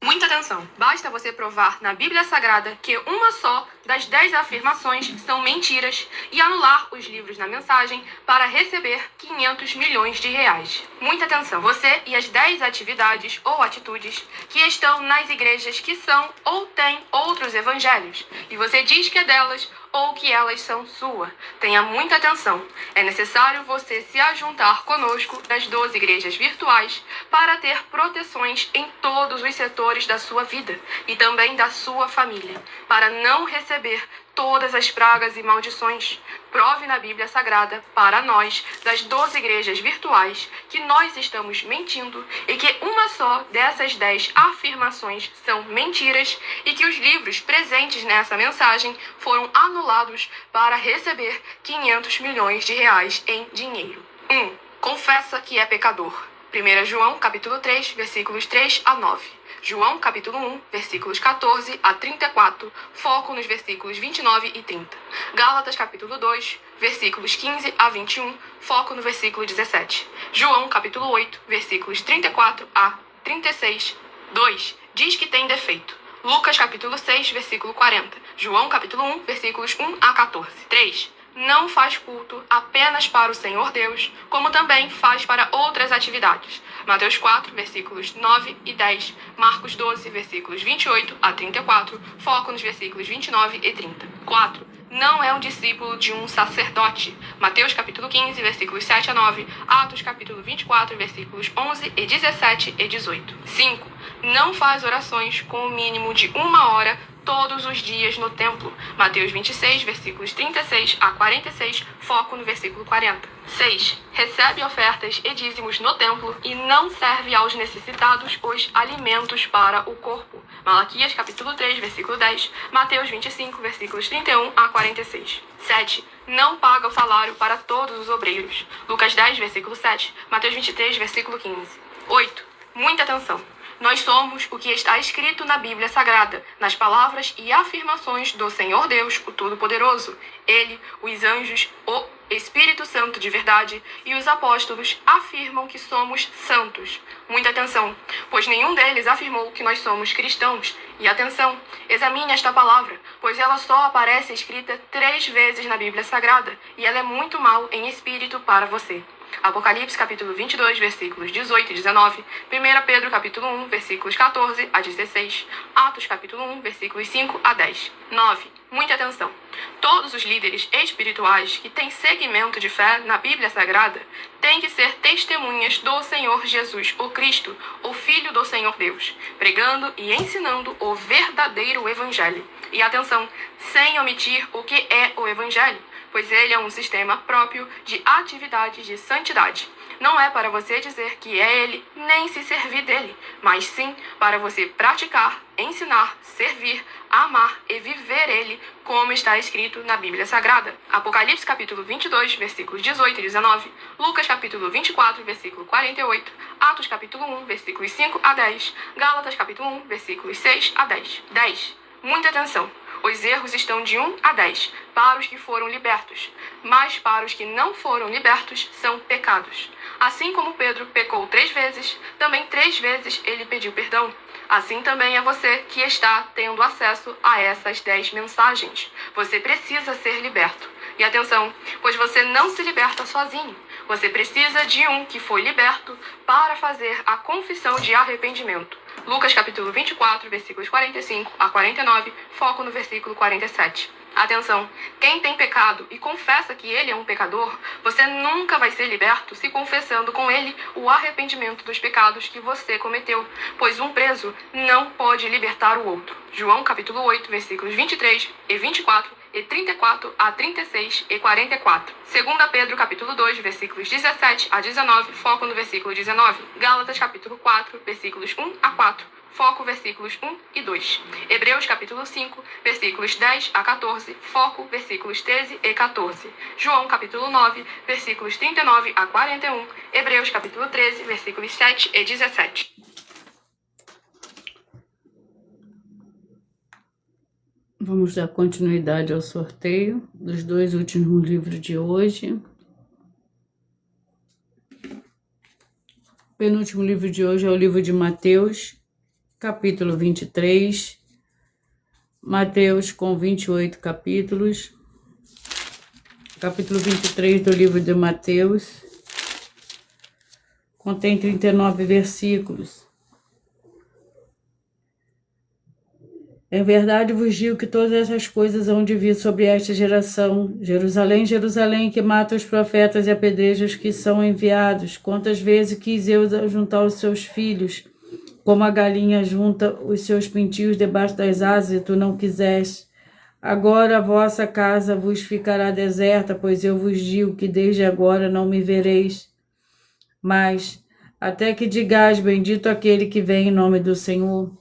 Muita atenção! Basta você provar na Bíblia Sagrada que uma só das 10 afirmações são mentiras e anular os livros na mensagem para receber 500 milhões de reais. Muita atenção! Você e as 10 atividades ou atitudes que estão nas igrejas que são ou têm outros evangelhos e você diz que é delas ou que elas são sua. Tenha muita atenção. É necessário você se ajuntar conosco das 12 igrejas virtuais para ter proteções em todos os setores da sua vida e também da sua família, para não receber todas as pragas e maldições. Prove na Bíblia Sagrada para nós, das 12 igrejas virtuais, que nós estamos mentindo e que uma só dessas 10 afirmações são mentiras e que os livros presentes nessa mensagem foram anulados para receber 500 milhões de reais em dinheiro. 1. Confessa que é pecador. 1 João, capítulo 3, versículos 3 a 9. João, capítulo 1, versículos 14 a 34, foco nos versículos 29 e 30. Gálatas, capítulo 2, versículos 15 a 21, foco no versículo 17. João, capítulo 8, versículos 34 a 36. 2. Diz que tem defeito. Lucas, capítulo 6, versículo 40. João, capítulo 1, versículos 1 a 14. 3. Não faz culto apenas para o Senhor Deus, como também faz para outras atividades. Mateus 4, versículos 9 e 10. Marcos 12, versículos 28 a 34. Foco nos versículos 29 e 30. 4. Não é um discípulo de um sacerdote. Mateus capítulo 15, versículos 7 a 9. Atos capítulo 24, versículos 11 e 17 e 18. 5. Não faz orações com o mínimo de 1 hora todos os dias no templo. Mateus 26, versículos 36 a 46, foco no versículo 40. 6. Recebe ofertas e dízimos no templo e não serve aos necessitados os alimentos para o corpo. Malaquias capítulo 3, versículo 10, Mateus 25, versículos 31 a 46. 7. Não paga o salário para todos os obreiros. Lucas 10, versículo 7, Mateus 23, versículo 15. 8. Muita atenção! Nós somos o que está escrito na Bíblia Sagrada, nas palavras e afirmações do Senhor Deus, o Todo-Poderoso. Ele, os anjos, o Espírito Santo de verdade e os apóstolos afirmam que somos santos. Muita atenção, pois nenhum deles afirmou que nós somos cristãos. E atenção, examine esta palavra, pois ela só aparece escrita 3 vezes na Bíblia Sagrada e ela é muito mal em espírito para você. Apocalipse capítulo 22, versículos 18 e 19, 1 Pedro capítulo 1, versículos 14 a 16, Atos capítulo 1, versículos 5 a 10. 9. Muita atenção! Todos os líderes espirituais que têm segmento de fé na Bíblia Sagrada têm que ser testemunhas do Senhor Jesus, o Cristo, o Filho do Senhor Deus, pregando e ensinando o verdadeiro Evangelho. E atenção, sem omitir o que é o Evangelho, pois ele é um sistema próprio de atividades de santidade. Não é para você dizer que é ele, nem se servir dele, mas sim para você praticar, ensinar, servir, amar e viver ele, como está escrito na Bíblia Sagrada. Apocalipse capítulo 22, versículos 18 e 19, Lucas capítulo 24, versículo 48, Atos capítulo 1, versículos 5 a 10, Gálatas capítulo 1, versículos 6 a 10. 10. Muita atenção! Os erros estão de 1 a 10 para os que foram libertos, mas para os que não foram libertos são pecados. Assim como Pedro pecou 3 vezes, também 3 vezes ele pediu perdão. Assim também é você que está tendo acesso a essas 10 mensagens. Você precisa ser liberto. E atenção, pois você não se liberta sozinho. Você precisa de um que foi liberto para fazer a confissão de arrependimento. Lucas capítulo 24, versículos 45 a 49, foco no versículo 47. Atenção, quem tem pecado e confessa que ele é um pecador, você nunca vai ser liberto se confessando com ele o arrependimento dos pecados que você cometeu, pois um preso não pode libertar o outro. João capítulo 8, versículos 23 e 24 e 34 a 36 e 44. 2 Pedro capítulo 2, versículos 17 a 19, foco no versículo 19. Gálatas capítulo 4, versículos 1 a 4, foco versículos 1 e 2. Hebreus capítulo 5, versículos 10 a 14, foco versículos 13 e 14. João capítulo 9, versículos 39 a 41. Hebreus capítulo 13, versículos 7 e 17. Vamos dar continuidade ao sorteio dos 2 últimos livros de hoje. O penúltimo livro de hoje é o livro de Mateus, capítulo 23. Mateus com 28 capítulos. Capítulo 23 do livro de Mateus contém 39 versículos. Em verdade vos digo que todas essas coisas hão de vir sobre esta geração. Jerusalém, Jerusalém, que mata os profetas e apedreja os que são enviados. Quantas vezes quis eu juntar os seus filhos, como a galinha junta os seus pintinhos debaixo das asas, e tu não quiseste. Agora a vossa casa vos ficará deserta, pois eu vos digo que desde agora não me vereis. Mas, até que digais, bendito aquele que vem em nome do Senhor.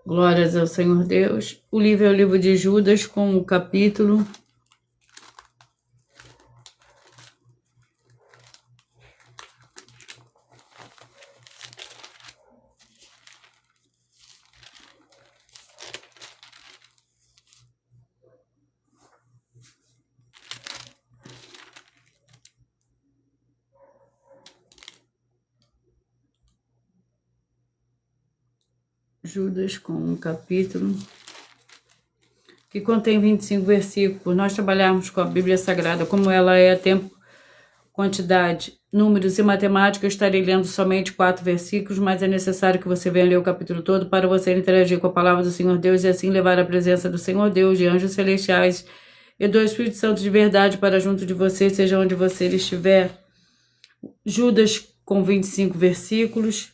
Glórias ao Senhor Deus. O livro é o livro de Judas, com o capítulo Judas com um capítulo que contém 25 versículos. Por nós trabalharmos com a Bíblia Sagrada como ela é, tempo, quantidade, números e matemática, eu estarei lendo somente 4 versículos, mas é necessário que você venha ler o capítulo todo para você interagir com a palavra do Senhor Deus e assim levar a presença do Senhor Deus, de anjos celestiais e do Espírito Santo de verdade para junto de você, seja onde você estiver. Judas com 25 versículos.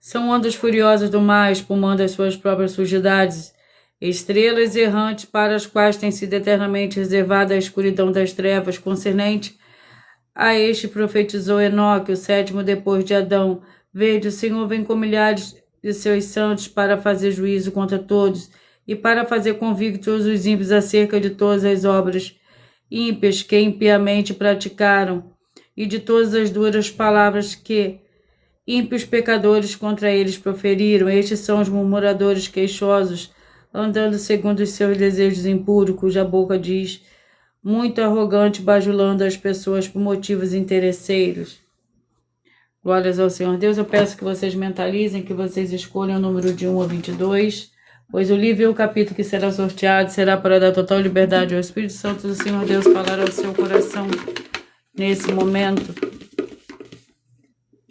São ondas furiosas do mar, espumando as suas próprias sujidades, estrelas errantes para as quais tem sido eternamente reservada a escuridão das trevas. Concernente a este profetizou Enoque, o 7º depois de Adão. Vede, o Senhor vem com milhares de seus santos para fazer juízo contra todos e para fazer convictos os ímpios acerca de todas as obras ímpias que impiamente praticaram e de todas as duras palavras que ímpios pecadores contra eles proferiram. Estes são os murmuradores queixosos, andando segundo os seus desejos impuros, cuja boca diz, muito arrogante, bajulando as pessoas por motivos interesseiros. Glórias ao Senhor Deus. Eu peço que vocês mentalizem, que vocês escolham o número de 1 a 22, pois o livro e o capítulo que será sorteado será para dar total liberdade ao Espírito Santo do Senhor Deus falar ao seu coração nesse momento.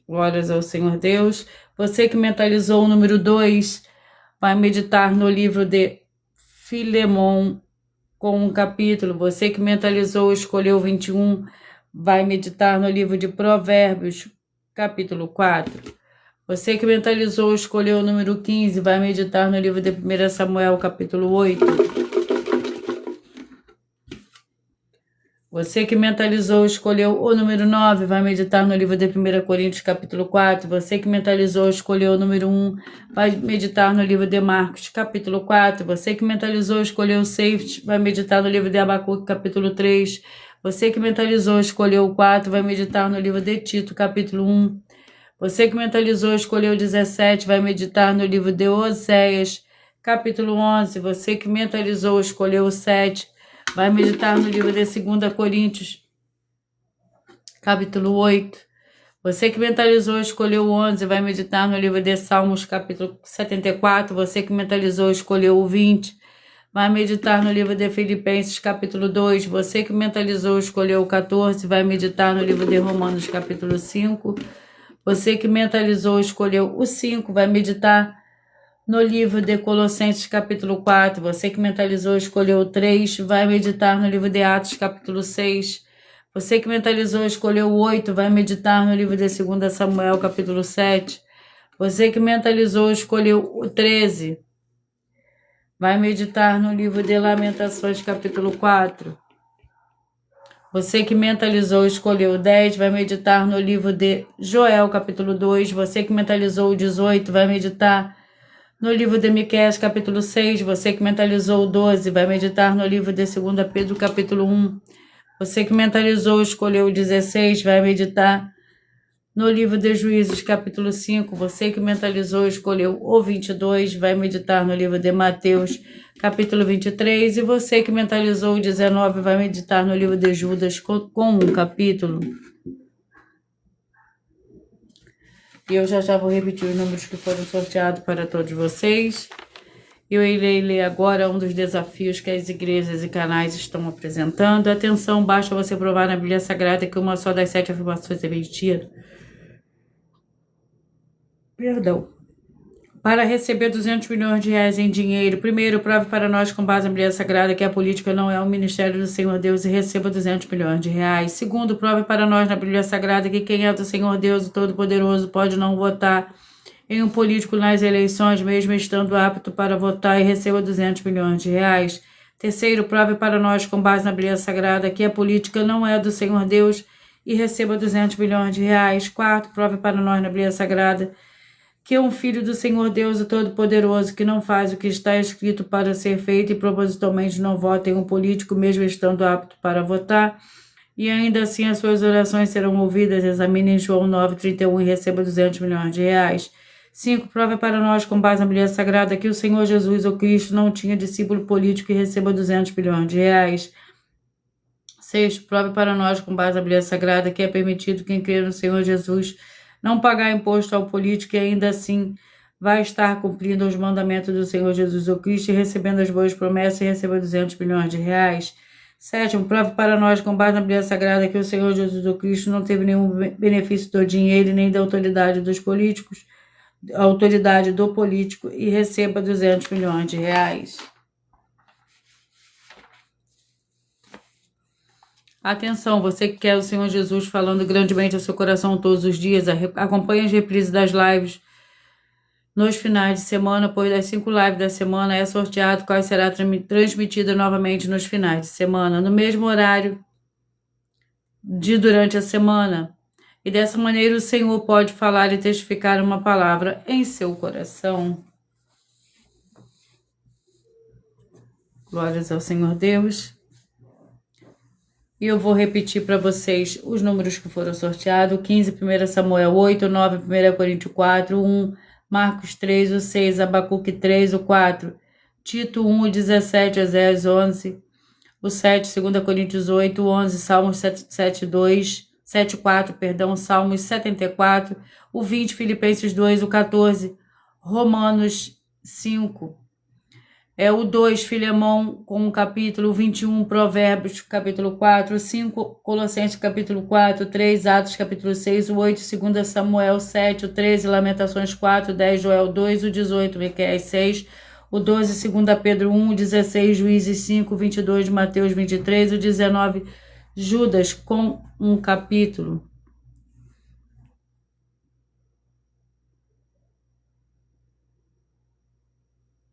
Glórias ao Senhor Deus. Você que mentalizou o número 2, vai meditar no livro de Filemon com um capítulo. Você que mentalizou, escolheu 21, vai meditar no livro de Provérbios, capítulo 4. Você que mentalizou, escolheu o número 15, vai meditar no livro de 1 Samuel, capítulo 8. Você que mentalizou, escolheu o número 9, vai meditar no livro de 1 Coríntios, capítulo 4. Você que mentalizou, escolheu o número 1, vai meditar no livro de Marcos, capítulo 4. Você que mentalizou, escolheu o 6, vai meditar no livro de Abacuque, capítulo 3. Você que mentalizou, escolheu o 4, vai meditar no livro de Tito, capítulo 1. Você que mentalizou, escolheu o 17, vai meditar no livro de Oséias, capítulo 11. Você que mentalizou, escolheu o 7, vai meditar no livro de 2 Coríntios, capítulo 8. Você que mentalizou, escolheu o 11, vai meditar no livro de Salmos, capítulo 74. Você que mentalizou, escolheu o 20, vai meditar no livro de Filipenses, capítulo 2. Você que mentalizou, escolheu o 14, vai meditar no livro de Romanos, capítulo 5. Você que mentalizou, escolheu o 5, vai meditar no livro de Colossenses, capítulo 4. Você que mentalizou, escolheu o 3, vai meditar no livro de Atos, capítulo 6. Você que mentalizou, escolheu o 8, vai meditar no livro de 2 Samuel, capítulo 7. Você que mentalizou, escolheu o 13. Vai meditar no livro de Lamentações, capítulo 4. Você que mentalizou, escolheu o 10, vai meditar no livro de Joel, capítulo 2. Você que mentalizou o 18, vai meditar no livro de Miqueias, capítulo 6. Você que mentalizou o 12, vai meditar no livro de 2 Pedro, capítulo 1. Você que mentalizou, escolheu o 16, vai meditar no livro de Juízes, capítulo 5. Você que mentalizou, escolheu o 22, vai meditar no livro de Mateus, capítulo 23. E você que mentalizou o 19, vai meditar no livro de Judas, com um capítulo. E eu já vou repetir os números que foram sorteados para todos vocês. Eu irei ler agora um dos desafios que as igrejas e canais estão apresentando. Atenção, basta você provar na Bíblia Sagrada que uma só das 7 afirmações é mentira. Para receber 200 milhões de reais em dinheiro, primeiro, prove para nós com base na Bíblia Sagrada que a política não é um ministério do Senhor Deus e receba 200 milhões de reais. Segundo, prove para nós na Bíblia Sagrada que quem é do Senhor Deus, o Todo-Poderoso, pode não votar em um político nas eleições, mesmo estando apto para votar, e receba 200 milhões de reais. Terceiro, prove para nós com base na Bíblia Sagrada que a política não é do Senhor Deus e receba 200 milhões de reais. Quarto, prove para nós na Bíblia Sagrada que um filho do Senhor Deus, o Todo-Poderoso, que não faz o que está escrito para ser feito e propositalmente não vota em um político, mesmo estando apto para votar, e ainda assim as suas orações serão ouvidas. Examine em João 9:31 e receba 200 milhões de reais. 5. Prove para nós, com base na Bíblia Sagrada, que o Senhor Jesus, o Cristo, não tinha discípulo político e receba 200 milhões de reais. 6. Prove para nós, com base na Bíblia Sagrada, que é permitido quem crê no Senhor Jesus não pagar imposto ao político e ainda assim vai estar cumprindo os mandamentos do Senhor Jesus o Cristo e recebendo as boas promessas e receba 200 milhões de reais. 7. Prove para nós, com base na Bíblia Sagrada, que o Senhor Jesus o Cristo não teve nenhum benefício do dinheiro nem da autoridade dos políticos, autoridade do político, e receba 200 milhões de reais. Atenção, você que quer o Senhor Jesus falando grandemente ao seu coração todos os dias, acompanhe as reprises das lives nos finais de semana, pois das 5 lives da semana é sorteado qual será transmitida novamente nos finais de semana, no mesmo horário de durante a semana. E dessa maneira o Senhor pode falar e testificar uma palavra em seu coração. Glórias ao Senhor Deus. E eu vou repetir para vocês os números que foram sorteados: 15, 1 Samuel 8, 9, 1 Coríntios 4, 1, Marcos 3, o 6, Abacuque 3, o 4, Tito 1, 17, Oséias 11, o 7, 2 Coríntios 8, 11, Salmos 7, 2, 7, 4, Salmos 74, o 20, Filipenses 2, o 14, Romanos 5. O 2, Filemão, com o capítulo 21, Provérbios, capítulo 4, 5, Colossenses, capítulo 4, 3, Atos, capítulo 6, o 8, 2 Samuel 7, o 13, Lamentações 4, 10, Joel 2, o 18, Miqueias 6, o 12, 2 Pedro 1, o 16, Juízes 5, 22, Mateus 23, o 19, Judas, com um capítulo.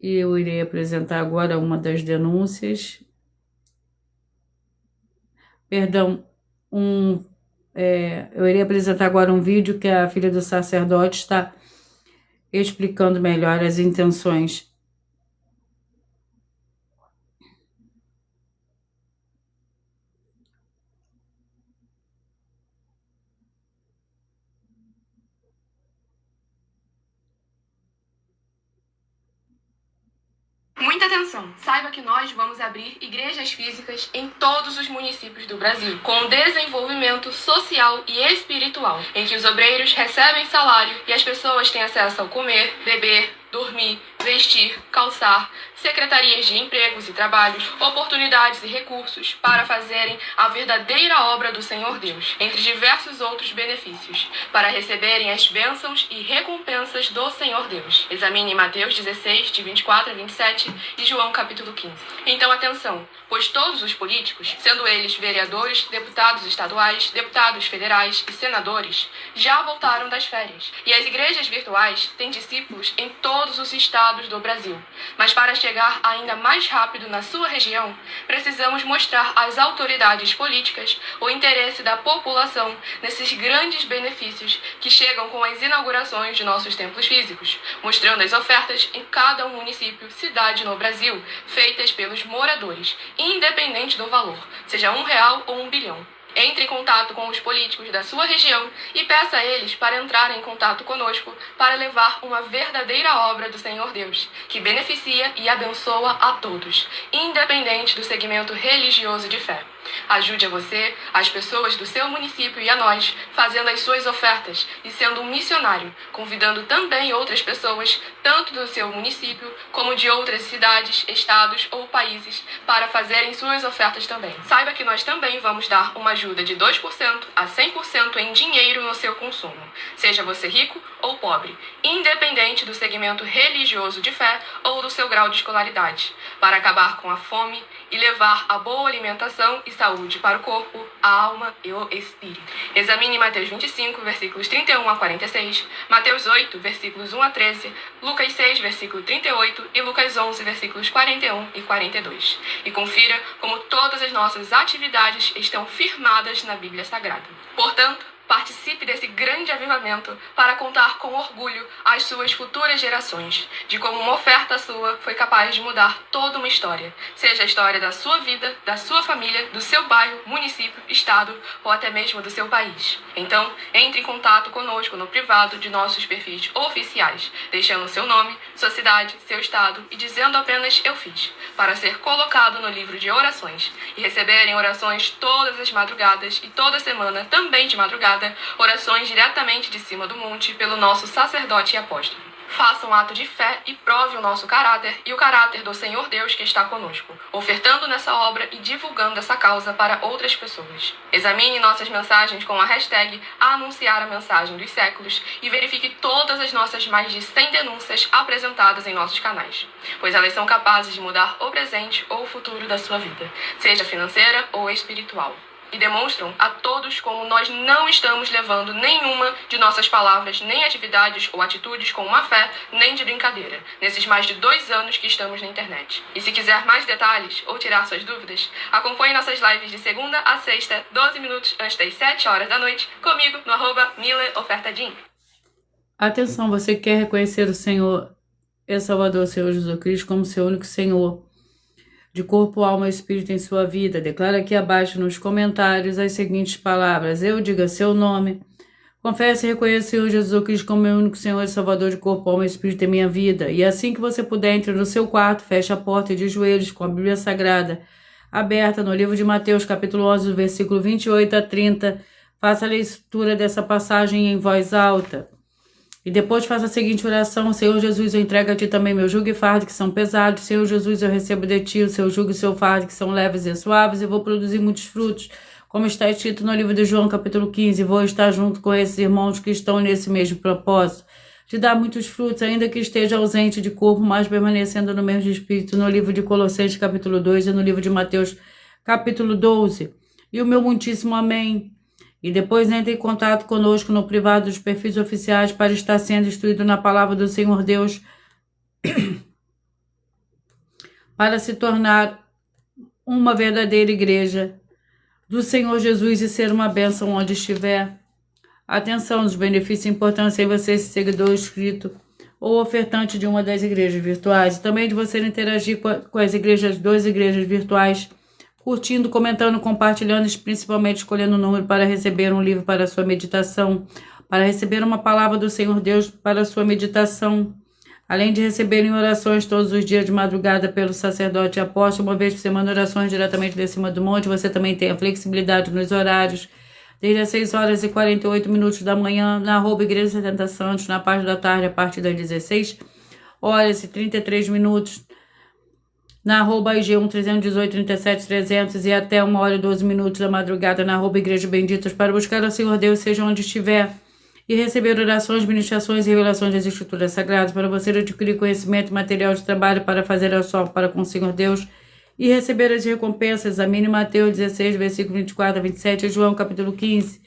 E eu irei apresentar agora uma das denúncias. Eu irei apresentar agora um vídeo que a filha do sacerdote está explicando melhor as intenções. Muita atenção! Saiba que nós vamos abrir igrejas físicas em todos os municípios do Brasil, com desenvolvimento social e espiritual, em que os obreiros recebem salário e as pessoas têm acesso ao comer, beber, dormir, vestir, calçar, secretarias de empregos e trabalhos, oportunidades e recursos para fazerem a verdadeira obra do Senhor Deus, entre diversos outros benefícios, para receberem as bênçãos e recompensas do Senhor Deus. Examine Mateus 16, de 24 a 27 e João capítulo 15. Então atenção, pois todos os políticos, sendo eles vereadores, deputados estaduais, deputados federais e senadores, já voltaram das férias. E as igrejas virtuais têm discípulos em todos os estados do Brasil. Mas para chegar ainda mais rápido na sua região, precisamos mostrar às autoridades políticas o interesse da população nesses grandes benefícios que chegam com as inaugurações de nossos templos físicos, mostrando as ofertas em cada município, cidade no Brasil, feitas pelos moradores, independente do valor, seja R$1 ou 1 bilhão. Entre em contato com os políticos da sua região e peça a eles para entrarem em contato conosco para levar uma verdadeira obra do Senhor Deus, que beneficia e abençoa a todos, independente do segmento religioso de fé. Ajude a você, as pessoas do seu município e a nós, fazendo as suas ofertas e sendo um missionário, convidando também outras pessoas, tanto do seu município como de outras cidades, estados ou países, para fazerem suas ofertas também. Saiba que nós também vamos dar uma ajuda de 2% a 100% em dinheiro no seu consumo, seja você rico ou pobre, independente do segmento religioso de fé ou do seu grau de escolaridade, para acabar com a fome e levar a boa alimentação e saúde para o corpo, a alma e o espírito. Examine Mateus 25, versículos 31 a 46, Mateus 8, versículos 1 a 13, Lucas 6, versículo 38 e Lucas 11, versículos 41 e 42. E confira como todas as nossas atividades estão firmadas na Bíblia Sagrada. Portanto, participe desse grande avivamento para contar com orgulho às suas futuras gerações de como uma oferta sua foi capaz de mudar toda uma história, seja a história da sua vida, da sua família, do seu bairro, município, estado ou até mesmo do seu país. Então, entre em contato conosco no privado de nossos perfis oficiais, deixando seu nome, sua cidade, seu estado e dizendo apenas "eu fiz", para ser colocado no livro de orações e receberem orações todas as madrugadas e toda semana também de madrugada, orações diretamente de cima do monte pelo nosso sacerdote e apóstolo. Faça um ato de fé e prove o nosso caráter e o caráter do Senhor Deus que está conosco, ofertando nessa obra e divulgando essa causa para outras pessoas. Examine nossas mensagens com a hashtag #anunciar a mensagem dos séculos e verifique todas as nossas mais de 100 denúncias apresentadas em nossos canais, pois elas são capazes de mudar o presente ou o futuro da sua vida, seja financeira ou espiritual. E demonstram a todos como nós não estamos levando nenhuma de nossas palavras, nem atividades ou atitudes com má fé, nem de brincadeira, nesses mais de 2 anos que estamos na internet. E se quiser mais detalhes ou tirar suas dúvidas, acompanhe nossas lives de segunda a sexta, 12 minutos antes das 7 horas da noite, comigo no @MileOfertaDin. Atenção, você quer reconhecer o Senhor e Salvador, Senhor Jesus Cristo, como seu único Senhor, de corpo, alma e espírito em sua vida. Declara aqui abaixo nos comentários as seguintes palavras: eu diga seu nome. Confesse e reconheça o Senhor Jesus Cristo como meu único Senhor e Salvador de corpo, alma e espírito em minha vida. E assim que você puder, entre no seu quarto, feche a porta de joelhos com a Bíblia Sagrada aberta no livro de Mateus, capítulo 11, versículo 28 a 30. Faça a leitura dessa passagem em voz alta. E depois faça a seguinte oração: Senhor Jesus, eu entrego a ti também meu jugo e fardo que são pesados. Senhor Jesus, eu recebo de ti o seu jugo e o seu fardo que são leves e suaves, e vou produzir muitos frutos, como está escrito no livro de João, capítulo 15. Vou estar junto com esses irmãos que estão nesse mesmo propósito, de dar muitos frutos, ainda que esteja ausente de corpo, mas permanecendo no mesmo espírito, no livro de Colossenses, capítulo 2, e no livro de Mateus, capítulo 12. E o meu muitíssimo amém. E depois entre em contato conosco no privado dos perfis oficiais para estar sendo instruído na palavra do Senhor Deus para se tornar uma verdadeira igreja do Senhor Jesus e ser uma bênção onde estiver. Atenção, os benefícios importantes em você ser seguidor inscrito ou ofertante de uma das igrejas virtuais, e também de você interagir com as igrejas, 2 igrejas virtuais, curtindo, comentando, compartilhando e principalmente escolhendo um número para receber um livro para a sua meditação, para receber uma palavra do Senhor Deus para a sua meditação, além de receberem orações todos os dias de madrugada pelo sacerdote e apóstolo, uma vez por semana, orações diretamente de cima do monte. Você também tem a flexibilidade nos horários, desde as 6 horas e 48 minutos da manhã, na @Igreja 70 Santos, na parte da tarde, a partir das 16 horas e 33 minutos, na arroba IG1 318 37 300 e até 1h12 da madrugada na arroba Igreja Benditas para buscar ao Senhor Deus, seja onde estiver, e receber orações, ministrações e revelações das Escrituras Sagradas, para você adquirir conhecimento material de trabalho para fazer a sua para com o Senhor Deus e receber as recompensas. Examine Mateus 16, versículo 24 a 27 e João capítulo 15.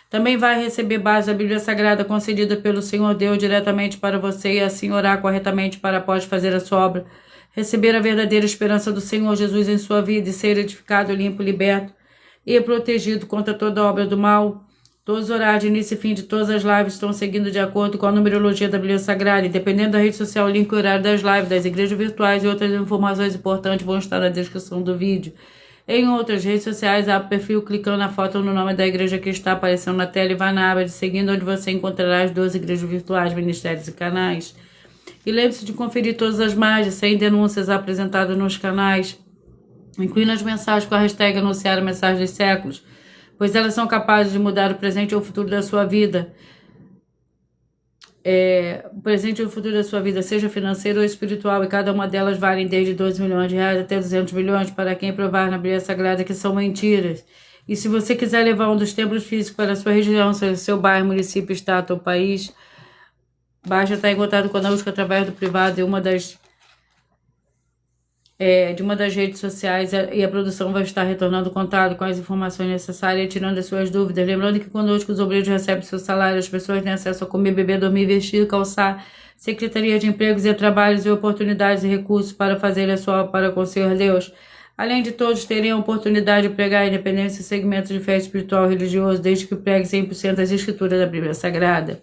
Também vai receber base da Bíblia Sagrada concedida pelo Senhor Deus diretamente para você e assim orar corretamente para após fazer a sua obra, receber a verdadeira esperança do Senhor Jesus em sua vida e ser edificado, limpo, liberto e protegido contra toda obra do mal. Todos os horários de início e fim de todas as lives estão seguindo de acordo com a numerologia da Bíblia Sagrada e dependendo da rede social, o link e horário das lives, das igrejas virtuais e outras informações importantes vão estar na descrição do vídeo. Em outras redes sociais, há o perfil clicando na foto ou no nome da igreja que está aparecendo na tela e vai na aba de seguindo, onde você encontrará as 12 igrejas virtuais, ministérios e canais. E lembre-se de conferir todas as imagens sem denúncias apresentadas nos canais, incluindo as mensagens com a hashtag anunciar a mensagem dos séculos, pois elas são capazes de mudar o presente ou o futuro da sua vida. O presente ou o futuro da sua vida, seja financeiro ou espiritual, e cada uma delas valem desde 12 milhões de reais até 200 milhões, para quem provar na Bíblia Sagrada que são mentiras. E se você quiser levar um dos templos físicos para a sua região, seja seu bairro, município, estado ou país, basta estar em contato conosco através do privado de uma das redes sociais e a produção vai estar retornando contato com as informações necessárias e tirando as suas dúvidas. Lembrando que conosco os obreiros recebem seu salário, as pessoas têm acesso a comer, beber, dormir, vestir, calçar, Secretaria de Empregos e Trabalhos e oportunidades e recursos para fazer a sua obra para com o Senhor Deus. Além de todos terem a oportunidade de pregar independência e segmentos de fé espiritual e religioso, desde que pregue 100% das escrituras da Bíblia Sagrada.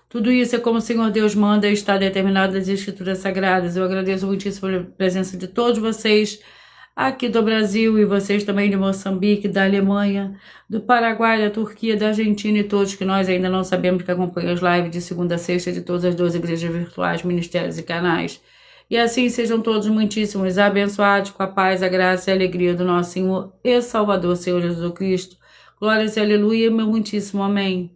Tudo isso é como o Senhor Deus manda e está determinado nas Escrituras Sagradas. Eu agradeço muitíssimo pela presença de todos vocês aqui do Brasil e vocês também de Moçambique, da Alemanha, do Paraguai, da Turquia, da Argentina e todos que nós ainda não sabemos que acompanham as lives de segunda a sexta de todas as 12 igrejas virtuais, ministérios e canais. E assim sejam todos muitíssimos abençoados com a paz, a graça e a alegria do nosso Senhor e Salvador, Senhor Jesus Cristo. Glórias e aleluia, meu muitíssimo amém.